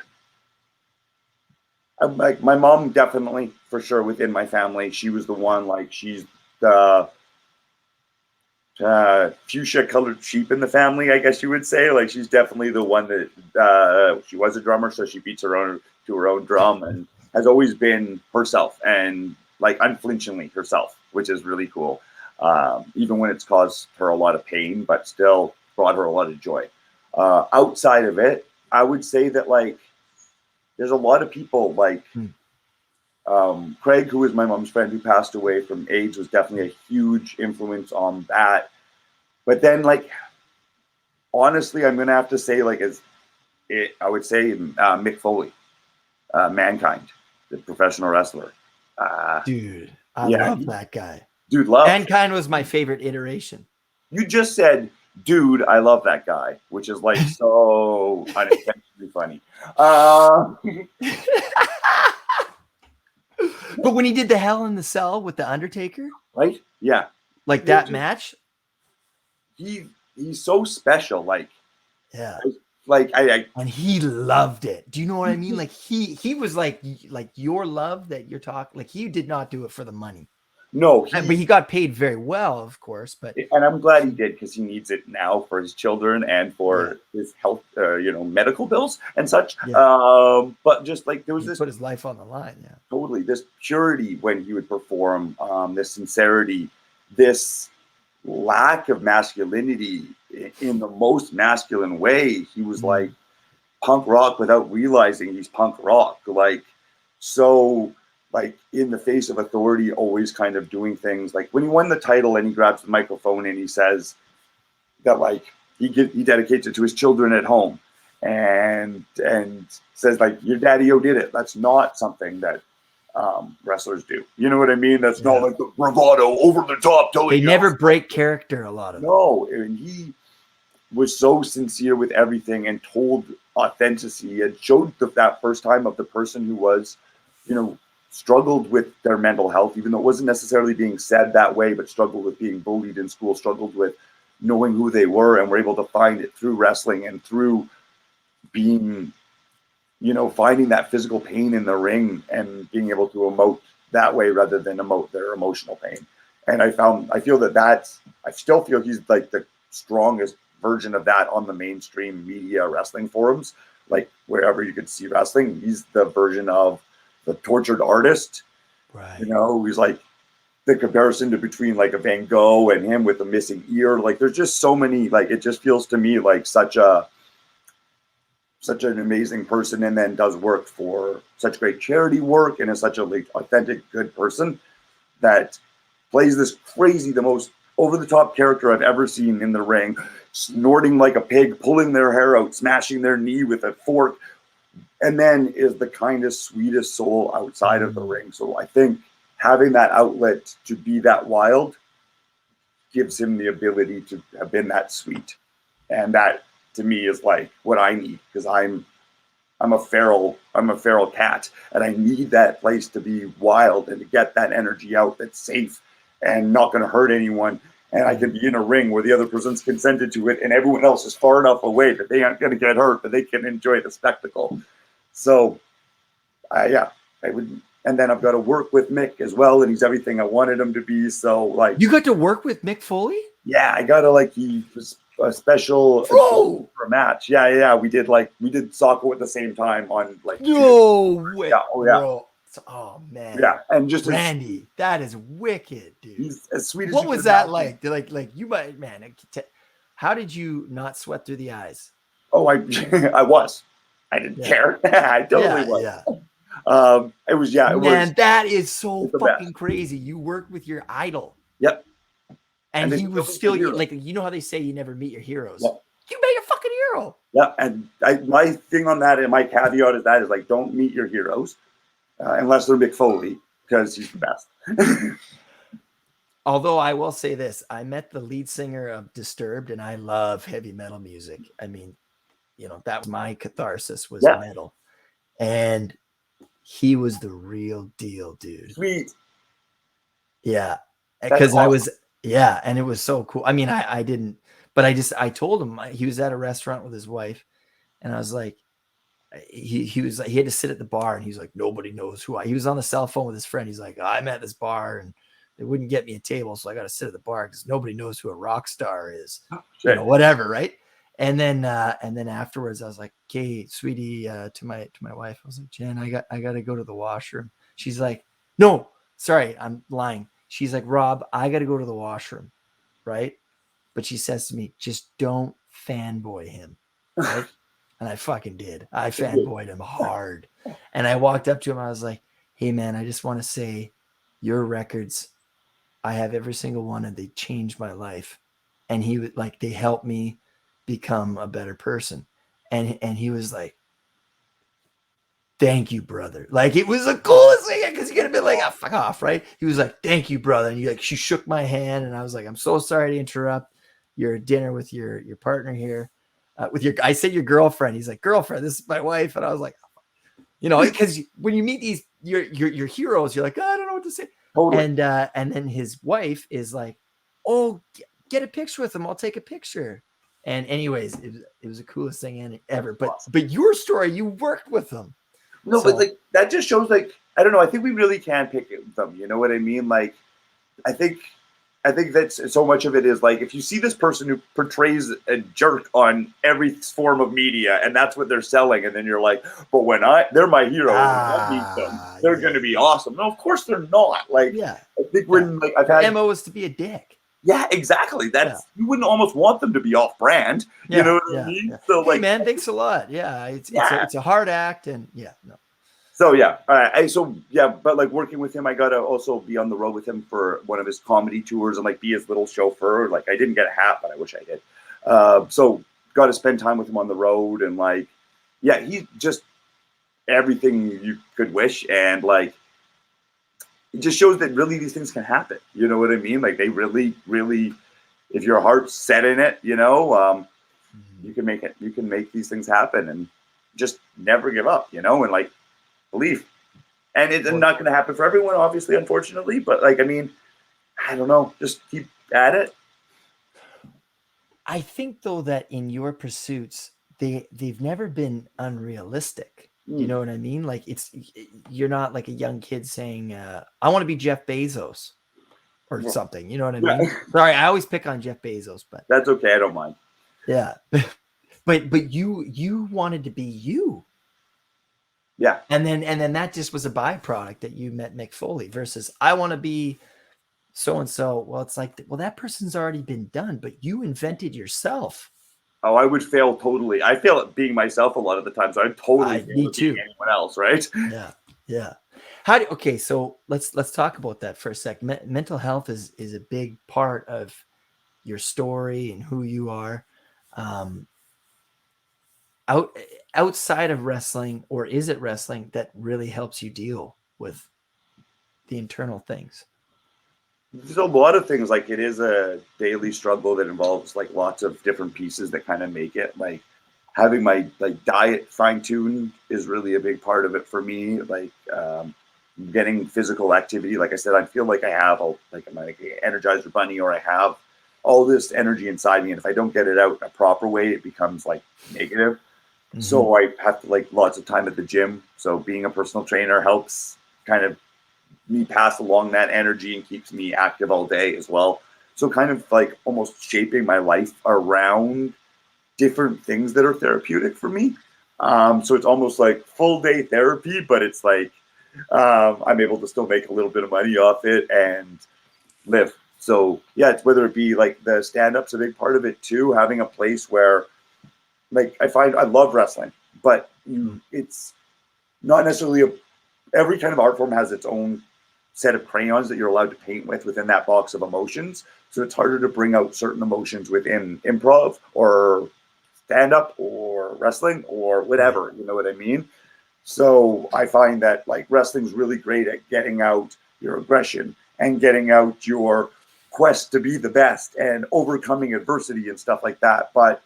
I'm like my mom definitely for sure within my family. She was the one like she's the fuchsia colored sheep in the family, I guess you would say. Like she's definitely the one that she was a drummer, so she beats her own to her own drum and has always been herself and like unflinchingly herself, which is really cool. Even when it's caused her a lot of pain, but still brought her a lot of joy. Outside of it, I would say that like there's a lot of people like Hmm. Craig, who was my mom's friend who passed away from AIDS, was definitely a huge influence on that. But then, like, honestly, I'm gonna have to say, like, I would say Mick Foley, Mankind, the professional wrestler. Uh, Dude, I yeah, love that guy. dude, love. Mankind was my favorite iteration. You just said, dude, I love that guy, which is like so unintentionally funny. But when he did the Hell in the Cell with the Undertaker, Right? Yeah, like You're that just, match, he's so special. yeah. Like I And he loved it. Do you know what he I mean? just Like he was like your love that you're talking. Like, he did not do it for the money, no but he got paid very well, of course. But and I'm glad he did because he needs it now for his children and yeah, for his health, medical bills and such. yeah, But just like there was he this put his life on the line. Yeah. totally this purity when he would perform, this sincerity, this lack of masculinity in the most masculine way. He was like punk rock without realizing he's punk rock. Like so like in the face of authority, always kind of doing things like when he won the title and he grabs the microphone and he says that like he dedicates it to his children at home and says like your daddy-o did it. That's not something that wrestlers do. You know what I mean? That's not Yeah. like the bravado over the top They telling you. never break character, a lot of them. No, and he was so sincere with everything and told authenticity and showed that first time of the person who was, struggled with their mental health, even though it wasn't necessarily being said that way, but struggled with being bullied in school, struggled with knowing who they were, and were able to find it through wrestling and through being, finding that physical pain in the ring and being able to emote that way rather than emote their emotional pain. And I still feel he's like the strongest version of that on the mainstream media wrestling forums, like wherever you could see wrestling. He's the version of the tortured artist, Right. he's like the comparison between like a Van Gogh and him with a missing ear. Like there's just so many, like it just feels to me like such a such an amazing person, and then does work for such great charity work, and is such a like authentic, good person that plays this crazy, the most over the top character I've ever seen in the ring, snorting like a pig, pulling their hair out, smashing their knee with a fork, and then is the kindest, sweetest soul outside of the ring. So I think having that outlet to be that wild gives him the ability to have been that sweet. And that to me is like what I need, because I'm a feral cat, and I need that place to be wild and to get that energy out that's safe and not going to hurt anyone. And I can be in a ring where the other person's consented to it, and everyone else is far enough away that they aren't going to get hurt, but they can enjoy the spectacle. So, yeah, I would. And then I've got to work with Mick as well, and he's everything I wanted him to be. So, like, you got to work with Mick Foley? Yeah, I got to like he was a special for a match. Yeah. We did soccer at the same time on like. No way. Yeah. Oh yeah. Bro. Oh man. Yeah, and just Randy, that is wicked, dude. He's as sweet as what was that like? Like you might, man. How did you not sweat through the eyes? Oh, I was. I didn't care. I totally was. Yeah. It was. Yeah. It man, was, that is so fucking best. crazy. You worked with your idol. Yep. And he was still like, you know how they say you never meet your heroes. Yep. You met your fucking hero. Yeah, and my thing on that, and my caveat is that is like, don't meet your heroes unless they're Mick Foley, because he's the best. Although I will say this, I met the lead singer of Disturbed, and I love heavy metal music. I mean, you know, that was my catharsis was metal, and he was the real deal, dude. Sweet. Yeah, because awesome. I was, and it was so cool. I mean, I didn't, but I told him he was at a restaurant with his wife, and I was like, he was like, he had to sit at the bar, and he's like, nobody knows who he was on the cell phone with his friend. He's like, I'm at this bar, and they wouldn't get me a table, so I got to sit at the bar because nobody knows who a rock star is, you know, whatever, right? And then afterwards, I was like, "Okay, sweetie," to my wife, I was like, "Jen, I got to go to the washroom." She's like, "No, sorry, I'm lying." She's like, "Rob, I got to go to the washroom," right? But she says to me, "Just don't fanboy him," right? And I fucking did. I fanboyed him hard, and I walked up to him. I was like, "Hey, man, I just want to say, your records, I have every single one, and they changed my life." And he was like, they helped me become a better person. And he was like, "Thank you, brother." Like, it was the coolest thing, because you could have been like, "Oh, fuck off," right? He was like, "Thank you, brother." And she shook my hand, and I was like, "I'm so sorry to interrupt your dinner with your partner here. I said your girlfriend." He's like, "Girlfriend, this is my wife." And I was like, you know, because when you meet these your heroes, you're like, "Oh, I don't know what to say." Totally. And then his wife is like, "Oh, get a picture with him. I'll take a picture." And anyways, it was the coolest thing ever. But your story, you worked with them. No, but like that just shows, like, I don't know. I think we really can pick them. You know what I mean? Like, I think that's so much of it is like, if you see this person who portrays a jerk on every form of media, and that's what they're selling, and then you're like, but they're my hero, when I meet them, they're going to be awesome. No, of course they're not. Like, I think when like I've had MO is to be a dick. Yeah, exactly. That's you wouldn't almost want them to be off brand. You know what I mean? Yeah. So, hey, like, man, thanks a lot. Yeah, it's a hard act, and no. So but like working with him, I got to also be on the road with him for one of his comedy tours and like be his little chauffeur. Like, I didn't get a hat, but I wish I did. So got to spend time with him on the road, and like, he's just everything you could wish, and like, it just shows that really these things can happen. You know what I mean? Like, they really, really, if your heart's set in it, you know, you can make it. You can make these things happen, and just never give up. You know, and like, believe. And it's not going to happen for everyone, obviously, unfortunately. But like, I mean, I don't know. Just keep at it. I think though that in your pursuits, they've never been unrealistic. You know what I mean? Like, you're not like a young kid saying, "I want to be Jeff Bezos," or something. You know what I mean? Sorry, I always pick on Jeff Bezos, but that's okay. I don't mind. Yeah, but you wanted to be you. Yeah, and then that just was a byproduct that you met Mick Foley versus I want to be so and so. Well, it's like, well, that person's already been done, but you invented yourself. Oh, I would fail totally. I fail at being myself a lot of the time, so I'd totally fail Me at being too. anyone else, right? Yeah. Yeah. Okay, so let's talk about that for a sec. Mental health is a big part of your story and who you are. Um, out outside of wrestling, or is it wrestling that really helps you deal with the internal things? There's a lot of things. Like, it is a daily struggle that involves like lots of different pieces that kind of make it. Like, having my like diet fine tuned is really a big part of it for me. Like, getting physical activity. Like I said, I feel like I have I'm like an Energizer bunny, or I have all this energy inside me, and if I don't get it out in a proper way, it becomes like negative. Mm-hmm. So I have to like lots of time at the gym. So being a personal trainer helps kind of me pass along that energy and keeps me active all day as well. So kind of like almost shaping my life around different things that are therapeutic for me. So it's almost like full day therapy, but it's like I'm able to still make a little bit of money off it and live. So yeah, it's whether it be like the stand-up's a big part of it too, having a place where like I find I love wrestling, but it's not necessarily every kind of art form has its own set of crayons that you're allowed to paint with within that box of emotions. So it's harder to bring out certain emotions within improv or stand up or wrestling or whatever, you know what I mean? So I find that like wrestling's really great at getting out your aggression and getting out your quest to be the best and overcoming adversity and stuff like that. But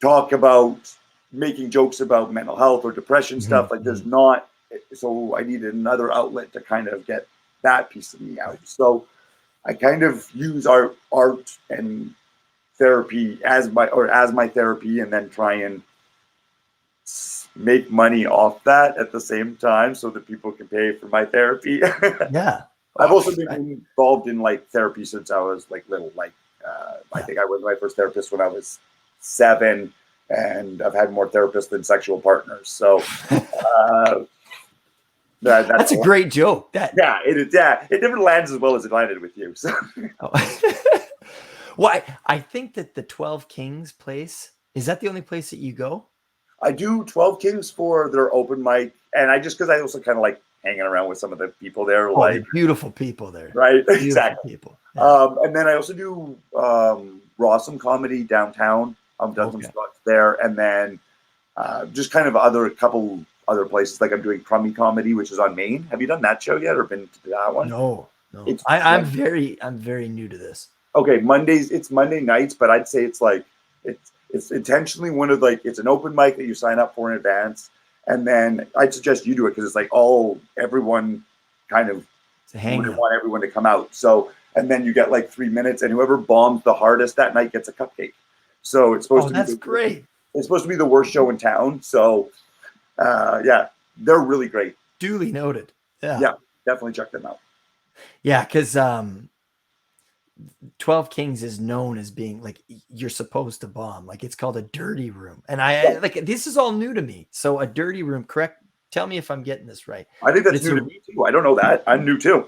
talk about making jokes about mental health or depression stuff, like there's not, so I needed another outlet to kind of get that piece of me out. So I kind of use art and therapy as my therapy, and then try and make money off that at the same time so that people can pay for my therapy. Yeah. I've also been involved in like therapy since I was like little. Like I think I was my first therapist when I was 7, and I've had more therapists than sexual partners. So that's a great joke. That it never lands as well as it landed with you. So. Well, I think that the 12 Kings place, is that the only place that you go? I do 12 Kings for their open mic, and because I also kind of like hanging around with some of the people there. Oh, like beautiful people there. Right, beautiful exactly. People. Yeah. And then I also do Rawsome Comedy downtown. I've done some spots there, and then just kind of a couple other places. Like I'm doing Crummy Comedy, which is on Main. Have you done that show yet, or been to that one? No. I'm very new to this. Okay, Mondays. It's Monday nights, but I'd say it's like it's intentionally one of like it's an open mic that you sign up for in advance, and then I'd suggest you do it because it's like everyone kind of want everyone to come out. So and then you get like 3 minutes, and whoever bombs the hardest that night gets a cupcake. So it's supposed to be that's great. It's supposed to be the worst show in town. So yeah, they're really great. Duly noted. Yeah, definitely check them out. Yeah, because 12 Kings is known as being like you're supposed to bomb. Like it's called a dirty room. And I like this is all new to me. So a dirty room, correct? Tell me if I'm getting this right. I think that's new to me too. I don't know that. I'm new too.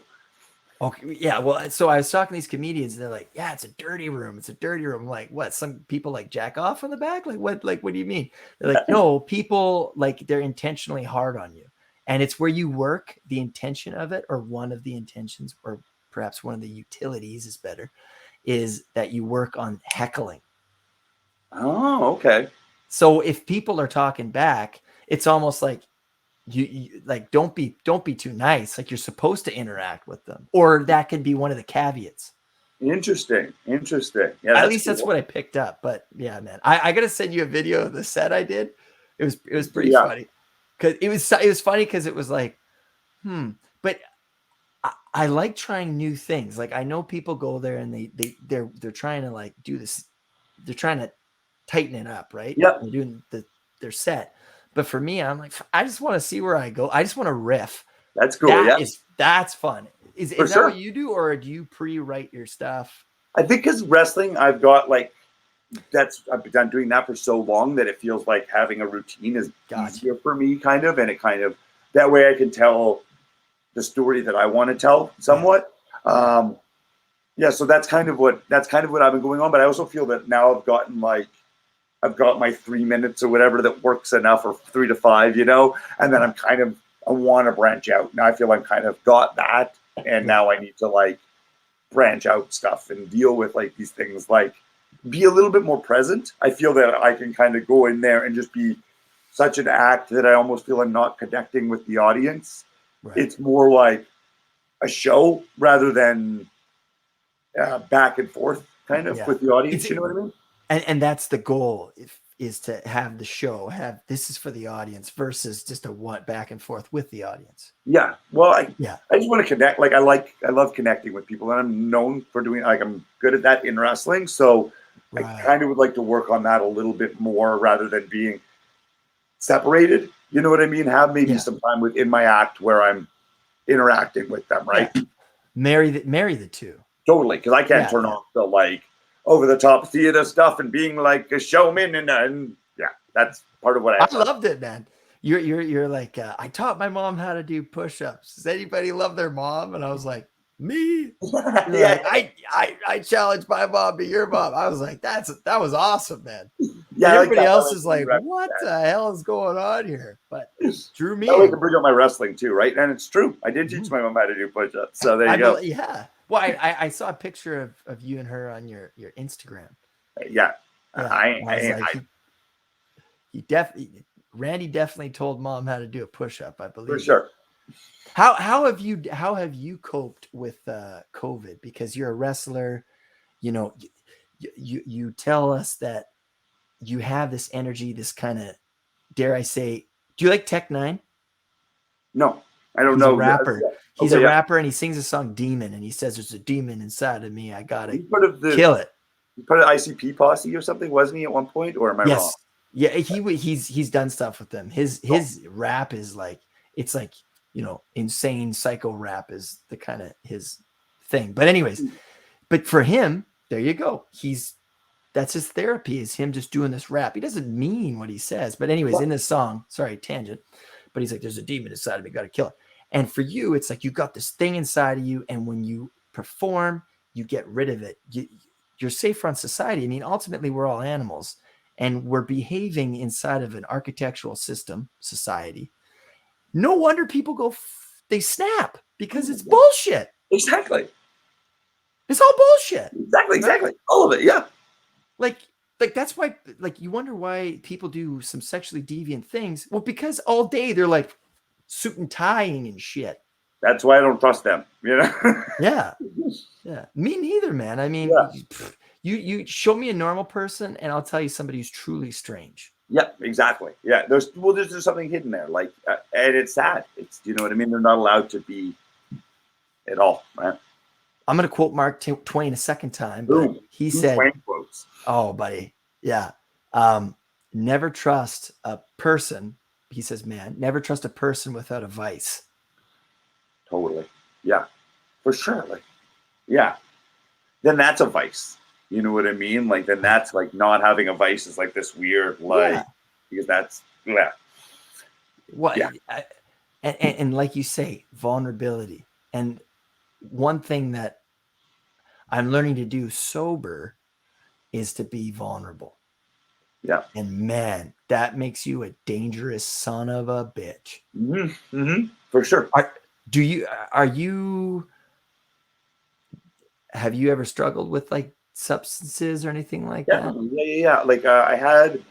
Okay, yeah. Well, so I was talking to these comedians, and they're like, "Yeah, it's a dirty room. It's a dirty room." I'm like, what? Some people like jack off in the back? Like what? Like what do you mean? They're like, no, people like they're intentionally hard on you, and it's where you work the intention of it, or one of the intentions, or perhaps one of the utilities is better, is that you work on heckling. Oh, okay. So if people are talking back, it's almost like. You like don't be too nice. Like you're supposed to interact with them, or that could be one of the caveats. Interesting. Yeah, at least that's what I picked up. But yeah, man, I gotta send you a video of the set I did. It was pretty funny because it was funny because it was like, but I like trying new things. Like I know people go there and they're trying to like do this. They're trying to tighten it up, right? Yeah, they're doing their set. But for me, I'm like, I just want to see where I go. I just want to riff. That's cool. That's fun. Is that what you do, or do you pre-write your stuff? I think because wrestling, I've got like I've been doing that for so long that it feels like having a routine is easier for me, kind of, and it kind of that way I can tell the story that I want to tell somewhat. Yeah, so that's kind of what I've been going on. But I also feel that now I've got my 3 minutes or whatever that works enough, or 3 to 5, and then I want to branch out. Now I feel I'm kind of got that, and now I need to like branch out stuff and deal with like these things, like be a little bit more present. I feel that I can kind of go in there and just be such an act that I almost feel I'm not connecting with the audience. Right. It's more like a show rather than back and forth kind of with the audience. You know what I mean? And that's the goal, is to have the show this is for the audience versus just a what back and forth with the audience. Yeah. Well, I Yeah. just want to connect. Like I love connecting with people, and I'm known for doing, like, I'm good at that in wrestling. So I kind of would like to work on that a little bit more rather than being separated. You know what I mean? Have maybe some time within my act where I'm interacting with them, right? Yeah. Marry the two. Totally, because I can't turn off the like over the top theater stuff and being like a showman, and yeah, that's part of what I loved it, man. You're like, I taught my mom how to do push-ups. Does anybody love their mom? And I was like, me. Yeah. Like, I challenged my mom to your mom. I was like, that was awesome, man. Yeah. And everybody else is like, what the hell is going on here? But drew me. I like to bring up my wrestling too, right? And it's true. I did teach my mom how to do push-ups. So there you go. Yeah. Well, I saw a picture of you and her on your Instagram. Yeah. Randy definitely told mom how to do a push-up, I believe. For sure. How have you coped with COVID? Because you're a wrestler, you tell us that you have this energy, this kind of, dare I say, do you like Tech Nine? No, I don't He's know. A rapper. Yeah. He's a rapper, and he sings a song "Demon," and he says, "There's a demon inside of me. I gotta kill it." Part of ICP Posse or something, wasn't he at one point? Or am I wrong? Yeah, he's done stuff with them. His rap is like, it's like, insane psycho rap is the kind of his thing. But anyways, but for him, there you go. That's his therapy, is him just doing this rap. He doesn't mean what he says. But anyways, in this song, sorry, tangent, but he's like, there's a demon inside of me, gotta kill it. And for you, it's like you got this thing inside of you, and when you perform, you get rid of it. You're safer on society. I mean, ultimately, we're all animals, and we're behaving inside of an architectural system, society. No wonder people they snap, because it's bullshit. Exactly. It's all bullshit. Exactly. All of it. Yeah. Like that's why, like, you wonder why people do some sexually deviant things. Well, because all day they're like suit and tying and shit. That's why I don't trust them. Yeah. Me neither, man. I mean, you show me a normal person, and I'll tell you somebody who's truly strange. Yeah, exactly. Yeah, there's something hidden there, like, and it's sad. It's, you know what I mean. They're not allowed to be at all, right? I'm gonna quote Mark Twain a second time, but he said, "Oh, buddy, yeah, never trust a person." He says, "Man, never trust a person without a vice." Totally. Yeah, for sure. Like, yeah, then that's a vice. You know what I mean? Like, then that's like not having a vice is like this weird, like, because that's What? Yeah. And like you say, vulnerability. And one thing that I'm learning to do sober is to be vulnerable. Yeah. And man, that makes you a dangerous son of a bitch. For sure. Have you ever struggled with like substances or anything like that? Yeah. Like, I had,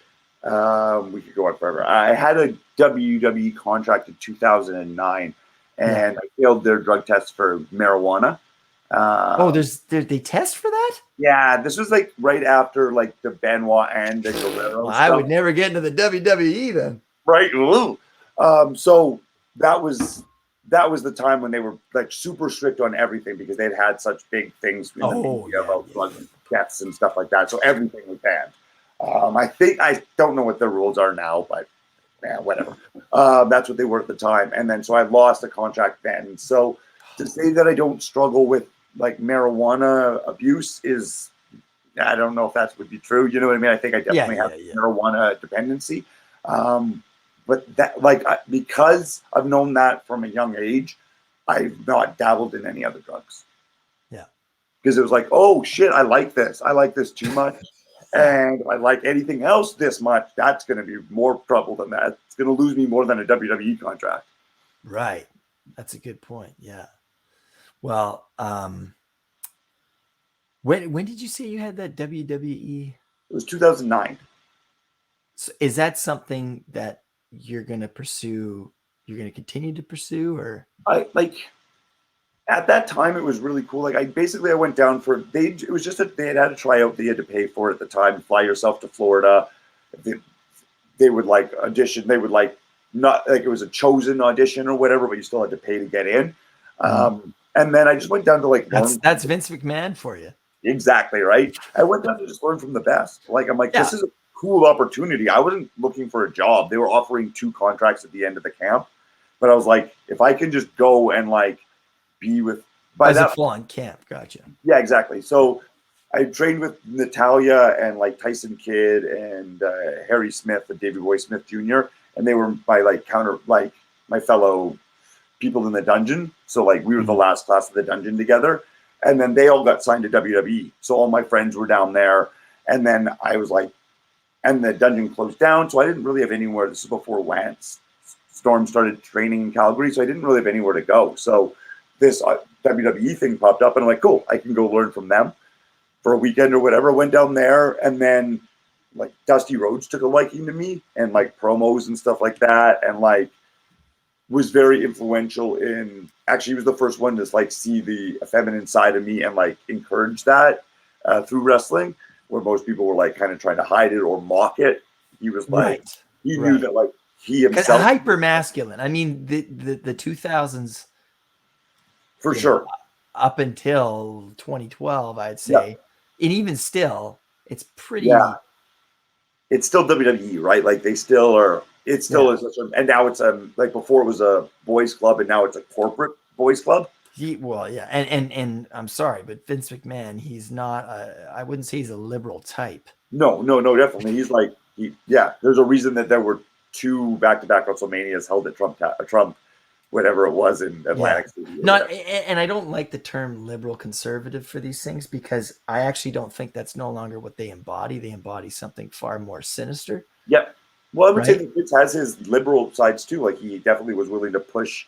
we could go on forever. I had a WWE contract in 2009, and I failed their drug test for marijuana. They test for that? Yeah, this was like right after like the Benoit and the Guerrero stuff. I would never get into the WWE then. Right. So that was the time when they were like super strict on everything, because they'd had such big things in the media about drug deaths and stuff like that. So everything was banned. I don't know what the rules are now, but whatever. That's what they were at the time. And then so I lost the contract then. So to say that I don't struggle with like marijuana abuse is, I don't know if that would be true. You know what I mean? I think I definitely have marijuana dependency. But that, like, because I've known that from a young age, I've not dabbled in any other drugs. Yeah. because it was like, oh shit, I like this too much. And if I like anything else this much, that's going to be more trouble than that. It's going to lose me more than a WWE contract. Right. That's a good point. Yeah. Well, when did you say you had that WWE? It was 2009. So is that something that you're going to pursue? You're going to continue to pursue, or I like at that time it was really cool. Like I went down for it was just that they had a tryout. They had to pay for it at the time. Fly yourself to Florida. They would like audition. They would like not like it was a chosen audition or whatever, but you still had to pay to get in. And then I just went down to like learn. that's Vince McMahon for you. Exactly right. I went down to just learn from the best. Like I'm like, Yeah. this is a cool opportunity. I wasn't looking for a job. They were offering 2 contracts at the end of the camp, but I was like, if I can just go and like be with by As that a full-on camp. Gotcha. yeah, exactly. So I trained with Natalia and like Tyson Kidd and Harry Smith and Davey Boy Smith Jr. And they were my like my fellow people in the dungeon. So like we were the last class of the dungeon together. And then they all got signed to WWE. So all my friends were down there. And then I was like, and the dungeon closed down. So I didn't really have anywhere. This is before Lance Storm started training in Calgary. So I didn't really have anywhere to go. So this WWE thing popped up and I'm like, cool, I can go learn from them for a weekend or whatever. Went down there and then like Dusty Rhodes took a liking to me and like promos and stuff like that. And like was very influential in actually he was the first one to like see the feminine side of me and like encourage that through wrestling where most people were like kind of trying to hide it or mock it. He was like, he knew that like he himself hyper masculine. I mean, the 2000s for sure up until 2012, I'd say, and even still, it's pretty. Yeah, it's still WWE, right? Like they still are. It still is, and now it's like before it was a boys club, and now it's a corporate boys club. And I'm sorry, but Vince McMahon, he's not. I wouldn't say he's a liberal type. No, definitely. He's like, there's a reason that there were 2 back-to-back WrestleManias held at Trump, whatever it was in Atlantic City. And I don't like the term liberal conservative for these things because I actually don't think that's no longer what they embody. They embody something far more sinister. Yep. Well, I would say that Vince has his liberal sides too. Like he definitely was willing to push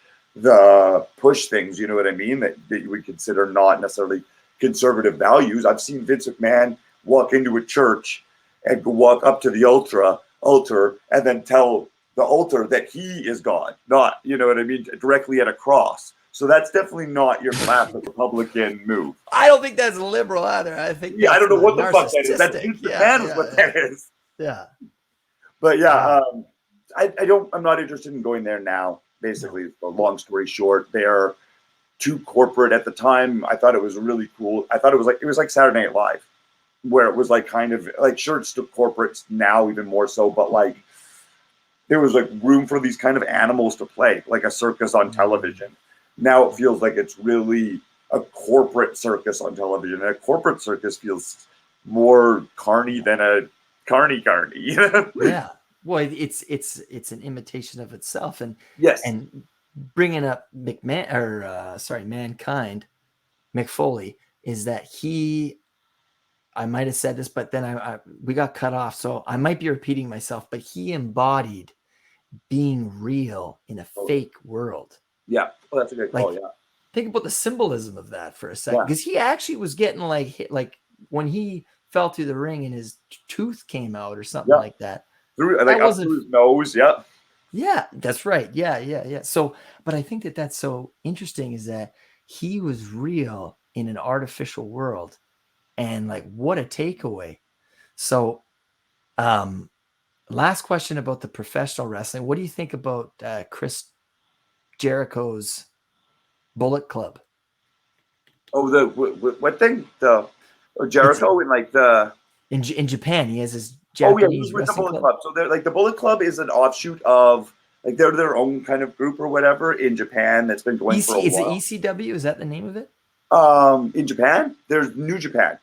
things. You know what I mean? That you would consider not necessarily conservative values. I've seen Vince McMahon walk into a church and walk up to the altar and then tell the altar that he is God, not, you know what I mean, directly at a cross. So that's definitely not your classic Republican move. I don't think that's liberal either. I think I don't know what the fuck that is. That's Vince McMahon is what that is. Yeah. But I'm not interested in going there now. Basically, a long story short, they're too corporate at the time. I thought it was really cool. I thought it was like Saturday Night Live, where it was like kind of like sure it's still corporate now, even more so, but like there was like room for these kind of animals to play, like a circus on television. Now it feels like it's really a corporate circus on television, and a corporate circus feels more carny than a carny. Yeah. Well, it's an imitation of itself, and and bringing up Mankind, Mick Foley, is that I might have said this, but then we got cut off, so I might be repeating myself, but he embodied being real in a fake world. Yeah, well, that's a good call. Yeah, think about the symbolism of that for a second, because he actually was getting like hit, like when he fell through the ring and his tooth came out or something like that. Through his nose. Yeah. Yeah, that's right. Yeah. So, but I think that's so interesting is that he was real in an artificial world, and like what a takeaway. So, last question about the professional wrestling. What do you think about Chris Jericho's Bullet Club? Oh, the what thing? Jericho and like the in Japan, he has his Japanese wrestling club. So they're like the Bullet Club is an offshoot of like they're their own kind of group or whatever in Japan that's been going for a while. Is it ECW? Is that the name of it? In Japan, there's New Japan.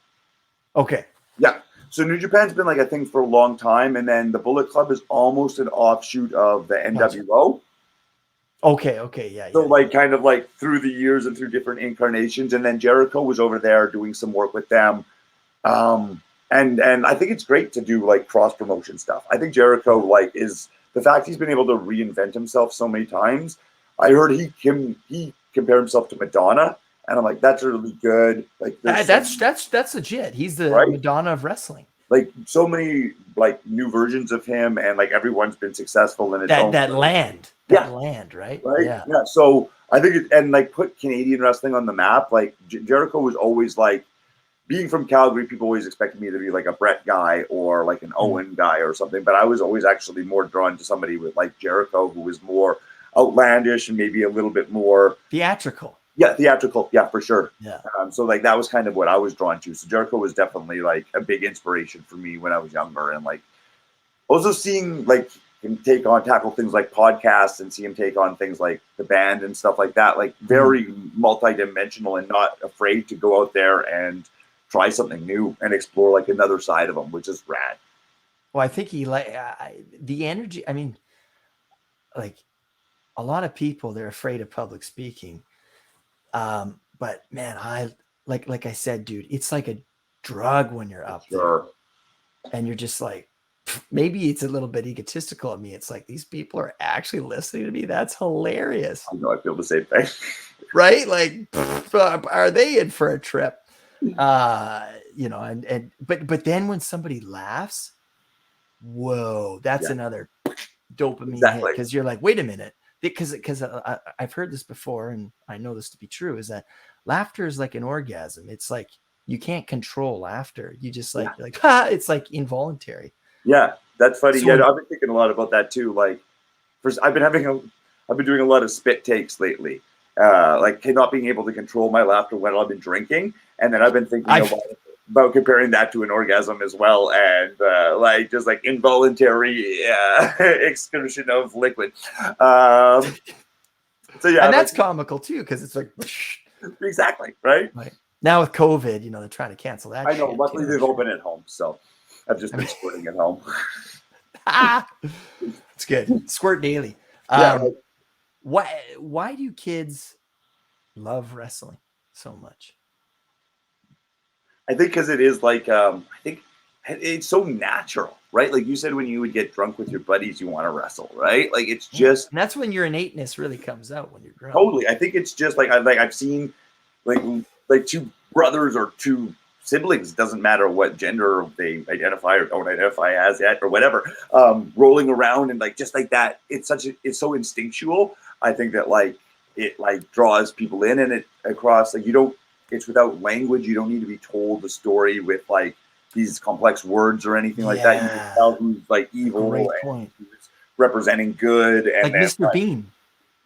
Okay. Yeah. So New Japan's been like a thing for a long time, and then the Bullet Club is almost an offshoot of the NWO. Okay, yeah, So yeah, like kind of like through the years and through different incarnations, and then Jericho was over there doing some work with them. And I think it's great to do like cross promotion stuff. I think Jericho like is the fact he's been able to reinvent himself so many times. I heard he compared himself to Madonna, and I'm like, that's really good. Like there's so That's legit. He's the right, Madonna of wrestling. like so many like new versions of him, and like everyone's been successful in its own That way. land, Yeah, right? right. Yeah. Yeah. So I think and like put Canadian wrestling on the map. Like Jericho was always like being from Calgary, people always expected me to be like a Brett guy or like an Owen guy or something. But I was always actually more drawn to somebody with like Jericho, who was more outlandish and maybe a little bit more Theatrical. yeah, theatrical. Yeah, for sure. Yeah. So like that was kind of what I was drawn to. So Jericho was definitely like a big inspiration for me when I was younger, and like also seeing like him tackle things like podcasts and see him take on things like the band and stuff like that, like very multi-dimensional and not afraid to go out there and try something new and explore like another side of him, which is rad. Well, I think he like the energy. I mean, like a lot of people, they're afraid of public speaking. But man, I like I said, dude, it's like a drug when you're up Sure. there, and you're just like, maybe it's a little bit egotistical of me. It's like these people are actually listening to me. That's hilarious, I know I feel the same thing. right? Like, are they in for a trip? And but then when somebody laughs, whoa, that's Yeah, another dopamine hit, exactly. because you're like, wait a minute, because I've heard this before, and I know this to be true, is that laughter is like an orgasm. It's like you can't control laughter. You just Yeah. like, you're like, ha, it's like involuntary. Yeah, that's funny. So Yeah, when, I've been thinking a lot about that too. Like, first, I've been doing a lot of spit takes lately. Like not being able to control my laughter when I've been drinking, and then I've been thinking I've about comparing that to an orgasm as well, and like just like involuntary excursion of liquid. So yeah, and like that's comical too, because it's like, exactly right. like now with COVID, they're trying to cancel that I know. shit Luckily, too, I'm they've all sure. been at home, so I've just been squirting at home. It's good. Squirt daily. Yeah, Why do kids love wrestling so much? I think because it is like I think it's so natural, right? Like you said, when you would get drunk with your buddies, you want to wrestle, right? Like it's Yeah. just And that's when your innateness really comes out, when you're drunk. totally. I think it's just like I've seen like two brothers or two siblings, doesn't matter what gender they identify or don't identify as yet or whatever, rolling around and like just like that. It's so instinctual. I think that like it like draws people in, and it across like you don't. It's without language. You don't need to be told the story with like these complex words or anything like that. You can Yeah. tell who's like evil Great and point. who's representing good, and Like then Mr. Bean.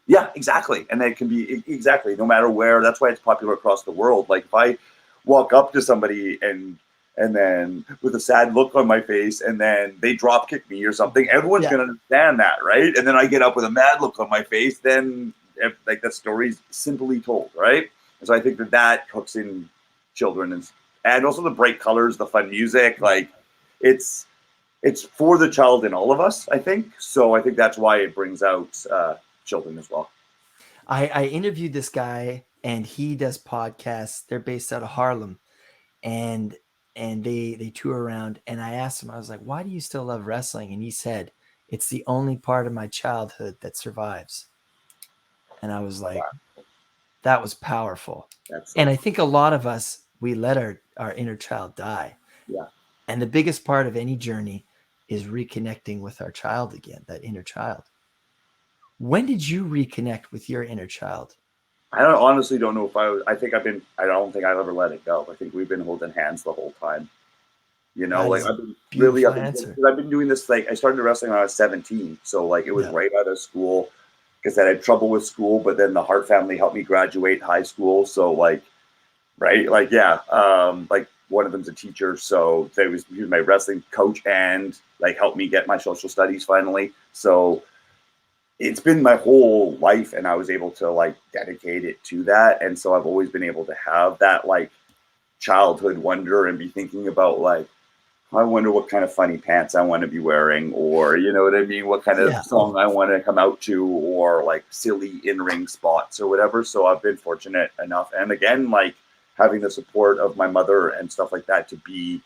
yeah, exactly. And that can be exactly no matter where. That's why it's popular across the world. Like if I walk up to somebody and then with a sad look on my face and then they drop kick me or something, everyone's Yeah. gonna understand that, right? And then I get up with a mad look on my face, then like that story's simply told, right? And so I think that hooks in children and also the bright colors, the fun music, like it's it's for the child in all of us, I think. So I think that's why it brings out children as well. I interviewed this guy, and he does podcasts. They're based out of Harlem, and they tour around. And I asked him, I was like, why do you still love wrestling? And he said, it's the only part of my childhood that survives. And I was like, that was powerful. That's And so I think a lot of us, we let our inner child die. yeah. And the biggest part of any journey is reconnecting with our child again, that inner child. When did you reconnect with your inner child? I don't honestly don't know if I was. I think I've been. I don't think I've ever let it go. I think we've been holding hands the whole time. You know, That like is a I've been really. beautiful answer. I've been doing this. Like I started wrestling when I was 17, so like it was Yeah. right out of school because I had trouble with school. But then the Hart family helped me graduate high school. So like, right, like yeah, like one of them's a teacher, so he was my wrestling coach and like helped me get my social studies finally. So it's been my whole life, and I was able to like dedicate it to that, and so I've always been able to have that like childhood wonder and be thinking about like I wonder what kind of funny pants I want to be wearing, or you know what I mean, what kind of Yeah. song I want to come out to, or like silly in-ring spots or whatever. So I've been fortunate enough, and again, like having the support of my mother and stuff like that to be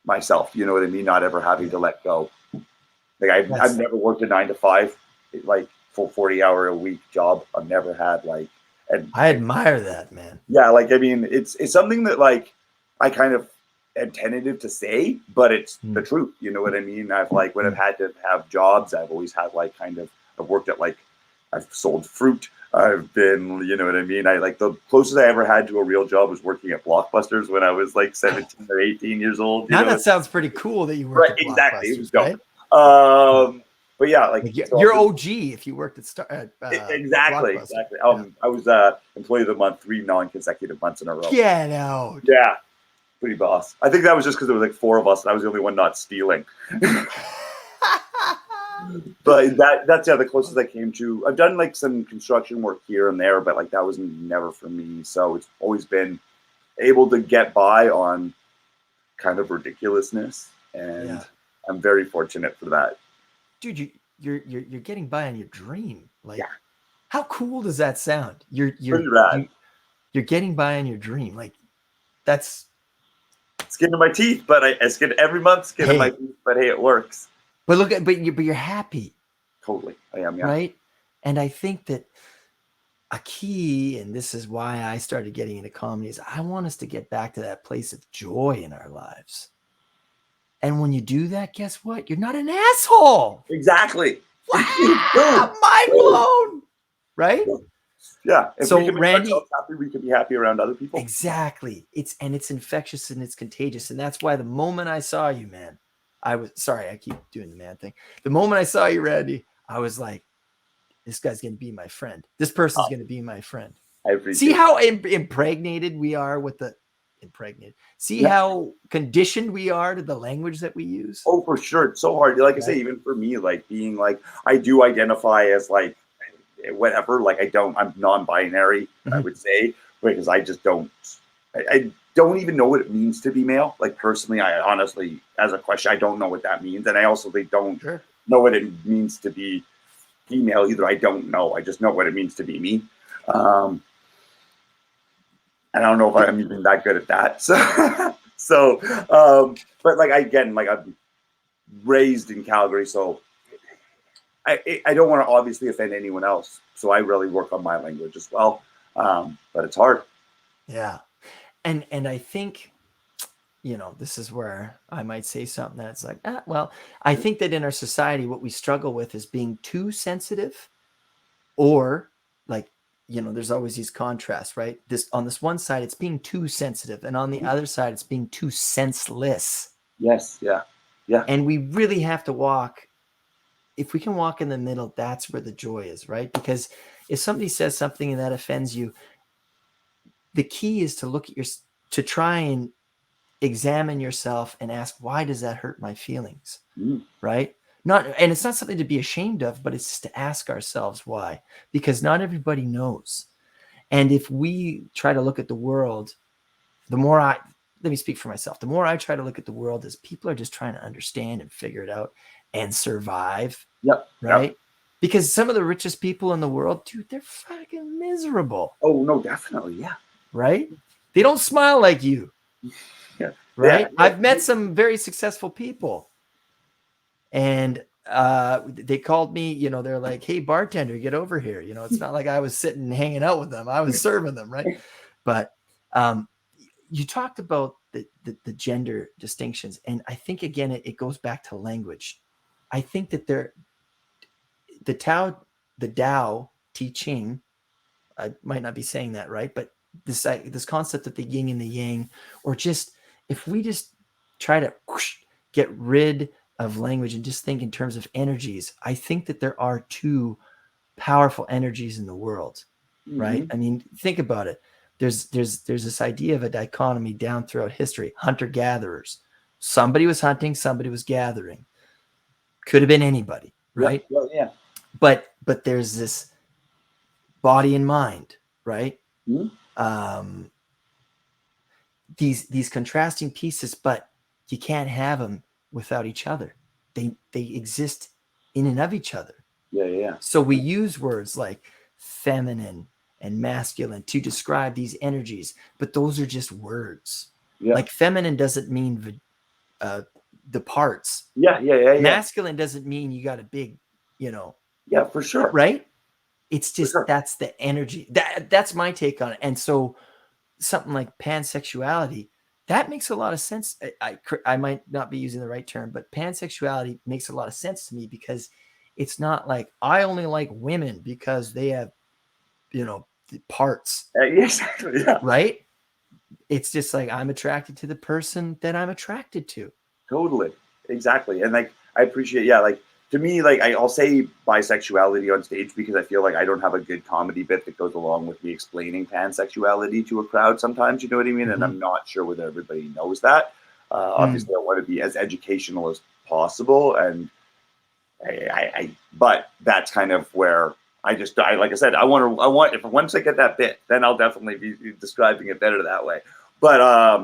myself. You know what I mean? Not ever having to let go. Like I've That's never worked a 9 to 5, like full 40 hour a week job. I've never had like, and I admire that, man. yeah, like I mean, it's something that like I kind of am tentative to say, but it's the Mm. truth. You know what I mean? I've like when I've Mm. had to have jobs, I've always had like kind of I've worked at like I've sold fruit. I've been, you know what I mean? I like the closest I ever had to a real job was working at Blockbusters when I was like 17 or 18 years old. You Now know, that sounds pretty cool that you worked right? at Exactly. It was Blockbusters, dope. right? Yeah. But yeah, like Like so I've you're been OG if you worked at exactly, Blockbuster. exactly. Yeah. I was employee of the month 3 non-consecutive months in a row. Get out. Yeah, pretty boss. I think that was just because there was like 4 of us, and I was the only one not stealing. But that's yeah, the closest I came to. I've done like some construction work here and there, but like that was never for me. So it's always been able to get by on kind of ridiculousness, and Yeah. I'm very fortunate for that. Dude, you're getting by on your dream. Like, Yeah, how cool does that sound? pretty rad. You're getting by on your dream. Like, that's Skin in my teeth, but I skin every month, skin in my hey, teeth. But hey, it works. but look at but you're happy, Totally, I am. Yeah. right? And I think that a key, and this is why I started getting into comedy, is I want us to get back to that place of joy in our lives. And when you do that, guess what? You're not an asshole. Exactly. Wow, Boom. mind Boom. blown. Right? Yeah. If we So can make Randy, ourselves happy, we can be happy around other people. exactly. It's infectious and it's contagious. And that's why the moment I saw you, man, I was sorry, I keep doing the man thing. The moment I saw you, Randy, I was like, this guy's gonna be my friend. This person's gonna be my friend. I See appreciate how impregnated we are with the impregnated. See it. Yeah. how conditioned we are to the language that we use. Oh, for sure. It's so hard. Like I say, Right? even for me, like being like, I do identify as like whatever. Like I'm non-binary, I Mhm. would say, because I just don't, I don't even know what it means to be male. Like personally, I honestly, as a question, I don't know what that means. And I also, they don't Sure. know what it means to be female either. I don't know. I just know what it means to be me. Um, and I don't know if I'm even that good at that. But like again, like I'm raised in Calgary, so I don't want to obviously offend anyone else. So I really work on my language as well. But it's hard. Yeah. And I think, this is where I might say something that's like, well, I think that in our society, what we struggle with is being too sensitive, or like, there's always these contrasts, right? This on this one side, it's being too sensitive, and on the other side, it's being too senseless. Yes. Yeah. Yeah. And we really have to walk. If we can walk in the middle, that's where the joy is, right? Because if somebody says something and that offends you, the key is to look at to try and examine yourself and ask, why does that hurt my feelings? Mm. Right? And it's not something to be ashamed of, but it's just to ask ourselves why, because not everybody knows. And if we try to look at the world, let me speak for myself. The more I try to look at the world as people are just trying to understand and figure it out and survive, Yep. right? Yep. Because some of the richest people in the world, dude, they're fucking miserable, Oh no, definitely. Yeah. right? They don't smile like you, Yeah. Yeah. right? I've met some very successful people, and they called me, they're like, hey, bartender, get over here. It's not like I was sitting and hanging out with them. I was serving them, right? But you talked about the gender distinctions, and I think again it goes back to language. I think that the Tao Te Ching, I might not be saying that right, but this concept of the yin and the yang, or just if we just try to get rid of language and just think in terms of energies, I think that there are two powerful energies in the world, right? Mm-hmm. I mean, think about it. There's this idea of a dichotomy down throughout history. Hunter gatherers. Somebody was hunting, somebody was gathering. Could have been anybody, Yeah. right? Yeah. Yeah. But there's this body and mind, right? Mm-hmm. These contrasting pieces, but you can't have them without each other. They exist in and of each other. Yeah. So we use words like feminine and masculine to describe these energies, but those are just words. Yeah. Like feminine doesn't mean the parts. Yeah. Masculine doesn't mean you got a big, Yeah, for sure. right? It's just sure. that's the energy. That's my take on it. And so something like pansexuality, that makes a lot of sense. I might not be using the right term, but pansexuality makes a lot of sense to me because it's not like I only like women because they have, parts, Exactly. Yeah. right? It's just like I'm attracted to the person that I'm attracted to. Totally. Exactly. And like, I appreciate, yeah, like to me, like I'll say bisexuality on stage because I feel like I don't have a good comedy bit that goes along with me explaining pansexuality to a crowd sometimes, you know what I mean? And I'm not sure whether everybody knows that. Obviously, I want to be as educational as possible. And but that's kind of where like I said, if once I get that bit, then I'll definitely be describing it better that way. But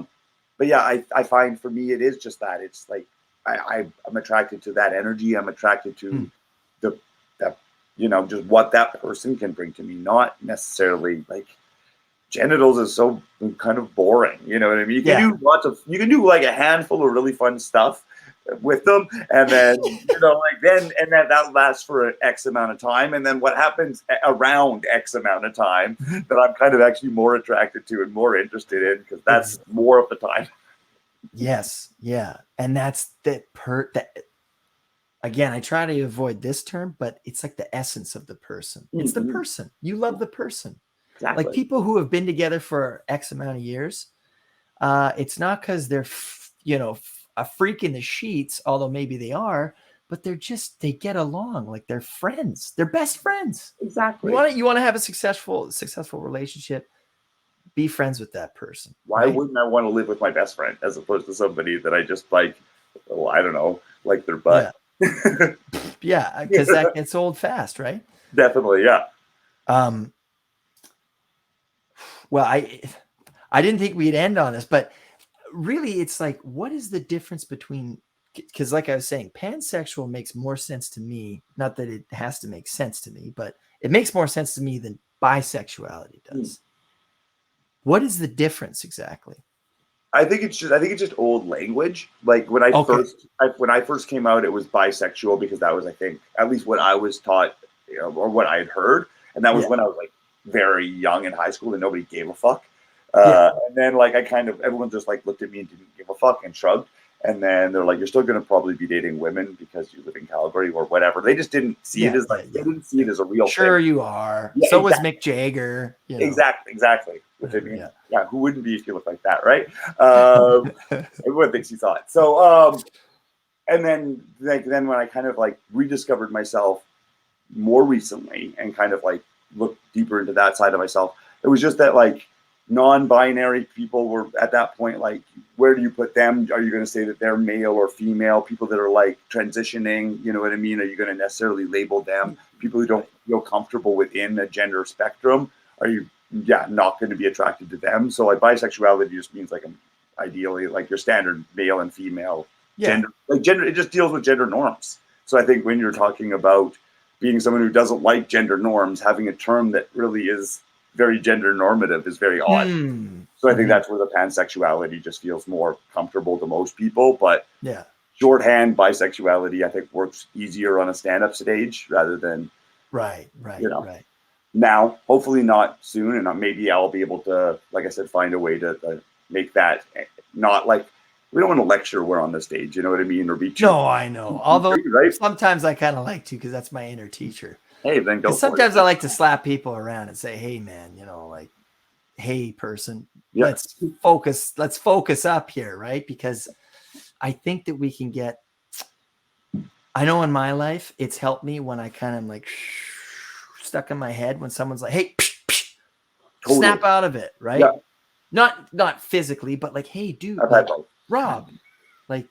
yeah, I find for me, it is just that it's like, I'm attracted to that energy. I'm attracted to the just what that person can bring to me, not necessarily like genitals is so kind of boring. You know what I mean? You can do like a handful of really fun stuff with them, and then that lasts for X amount of time, and then what happens around X amount of time that I'm kind of actually more attracted to and more interested in because that's more of the time. Yes, yeah, and that's that again, I try to avoid this term, but it's like the essence of the person. It's the person. You love the person. Exactly. Like people who have been together for X amount of years, it's not because they're, a freak in the sheets, although maybe they are, but they get along. Like they're friends. They're best friends. Exactly. You want to have a successful relationship, be friends with that person. Why wouldn't I want to live with my best friend as opposed to somebody that I just like, I don't know, like their butt? Yeah, because that gets old fast, right? Definitely, yeah. Well, I didn't think we'd end on this, but really it's like, what is the difference between, because like I was saying, pansexual makes more sense to me, not that it has to make sense to me, but it makes more sense to me than bisexuality does. What is the difference exactly? I think it's just old language. Like when I first came out, it was bisexual because that was, I think, at least what I was taught, or what I had heard, and that was when I was like very young in high school and nobody gave a fuck. And then like everyone just like looked at me and didn't give a fuck and shrugged. And then they're like, "You're still going to probably be dating women because you live in Calgary or whatever." They just didn't see it as they didn't see it as a real thing. Sure, you are. Yeah, so was Mick Jagger. Exactly. Which I mean, who wouldn't be if you look like that, right? Everyone thinks you saw it. So, and then when I kind of like rediscovered myself more recently and kind of like looked deeper into that side of myself, it was just that like non-binary people were at that point like, where do you put them? Are you going to say that they're male or female? People that are like transitioning, you know what I mean? Are you going to necessarily label them? People who don't feel comfortable within a gender spectrum, are you not going to be attracted to them? So like bisexuality just means like ideally like your standard male and female gender. Like gender, it just deals with gender norms. So I think when you're talking about being someone who doesn't like gender norms, having a term that really is very gender normative is very odd. So I think that's where the pansexuality just feels more comfortable to most people. But shorthand bisexuality, I think, works easier on a stand-up stage rather than right. Now, hopefully not soon, and maybe I'll be able to, like I said, find a way to make that not like, we don't want to lecture we're on the stage, you know what I mean, or be too. No, I know. Although sometimes I kind of like to, because that's my inner teacher. Hey, then go. Sometimes I like to slap people around and say, "Hey, man, like, hey, person, let's focus up here, right?" Because I think that we can get. I know in my life, it's helped me when I kind of like stuck in my head when someone's like, "Hey, snap out of it," right? Yeah. Not physically, but like, "Hey, dude, like, Rob, like,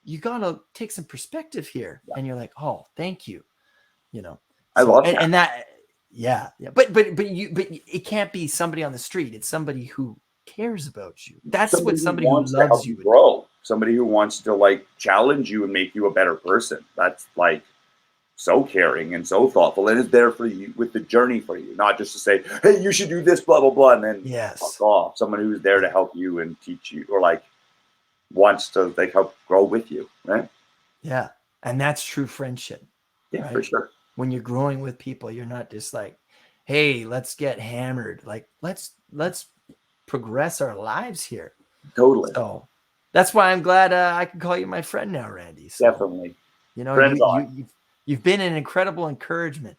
you gotta take some perspective here," and you're like, "Oh, thank you," I love that. And that, but it can't be somebody on the street. It's somebody who cares about you. That's what somebody who loves you grow. somebody who wants to like challenge you and make you a better person. That's like so caring and so thoughtful, and is there for you with the journey for you, not just to say, hey, you should do this, blah blah blah, and then fuck Yes. off. Someone who's there to help you and teach you, or like wants to like help grow with you, right? Yeah. And that's true friendship. Yeah, right? for sure. When you're growing with people, you're not just like, hey, let's get hammered. Like, let's progress our lives here. Totally. So that's why I'm glad I can call you my friend now, Randy. So, Definitely. you know, Friends on. you've been an incredible encouragement.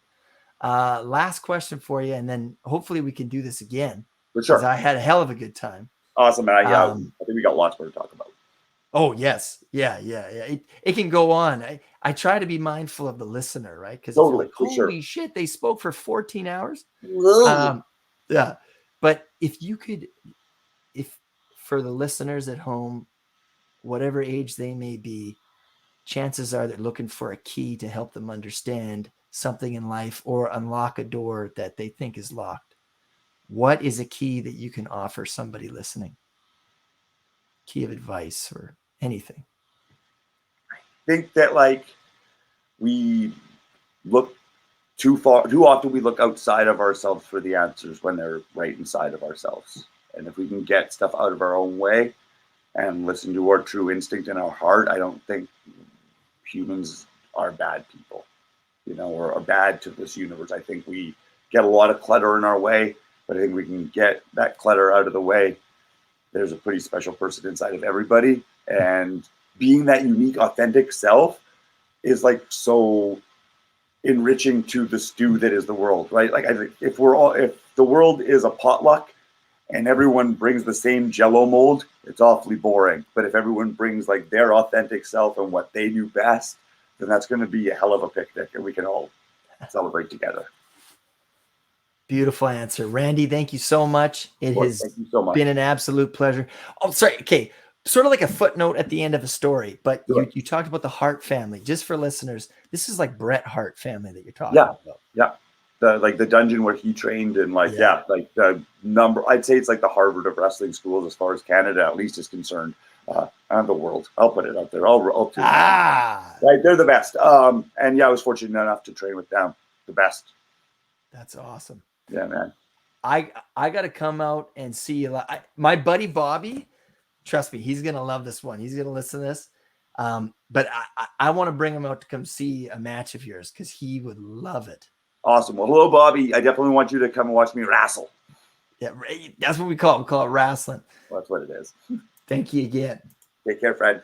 Last question for you, and then hopefully we can do this again For because sure. I had a hell of a good time. Awesome, man. Yeah, I Um, think we got lots more to talk about. Oh yes, yeah. It can go on. I try to be mindful of the listener, right? Because if you're Totally, like, for sure. holy shit, they spoke for 14 hours. Whoa. Yeah. But if you could, if for the listeners at home, whatever age they may be, chances are they're looking for a key to help them understand something in life or unlock a door that they think is locked. What is a key that you can offer somebody listening? Key of advice or anything. Think that like we look too often we look outside of ourselves for the answers when they're right inside of ourselves. And if we can get stuff out of our own way and listen to our true instinct in our heart, I don't think humans are bad people, you know, or are bad to this universe. I think we get a lot of clutter in our way, but I think we can get that clutter out of the way. There's a pretty special person inside of everybody, and being that unique, authentic self is like so enriching to the stew that is the world, right? Like I think if the world is a potluck and everyone brings the same jello mold, it's awfully boring. But if everyone brings like their authentic self and what they do best, then that's going to be a hell of a picnic, and we can all celebrate together. Beautiful answer. Randy, thank you so much. It has Thank you so much. been an absolute pleasure. Oh, sorry. Okay. Sort of like a footnote at the end of a story, but Sure. you talked about the Hart family. Just for listeners, this is like Bret Hart family that you're talking Yeah. about. Yeah. The dungeon where he trained, and like Yeah. like the number, I'd say it's like the Harvard of wrestling schools as far as Canada at least is concerned, and the world. I'll put it out there. I'll right, they're the best. And yeah, I was fortunate enough to train with them, the best. That's awesome. Yeah, man. I got to come out and see you. My buddy Bobby, trust me, he's gonna love this one. He's gonna listen to this. But I want to bring him out to come see a match of yours because he would love it. Awesome. Well, hello, Bobby. I definitely want you to come and watch me wrestle. Yeah, that's what we call it. We call it wrestling. Well, that's what it is. Thank you again. Take care, Fred.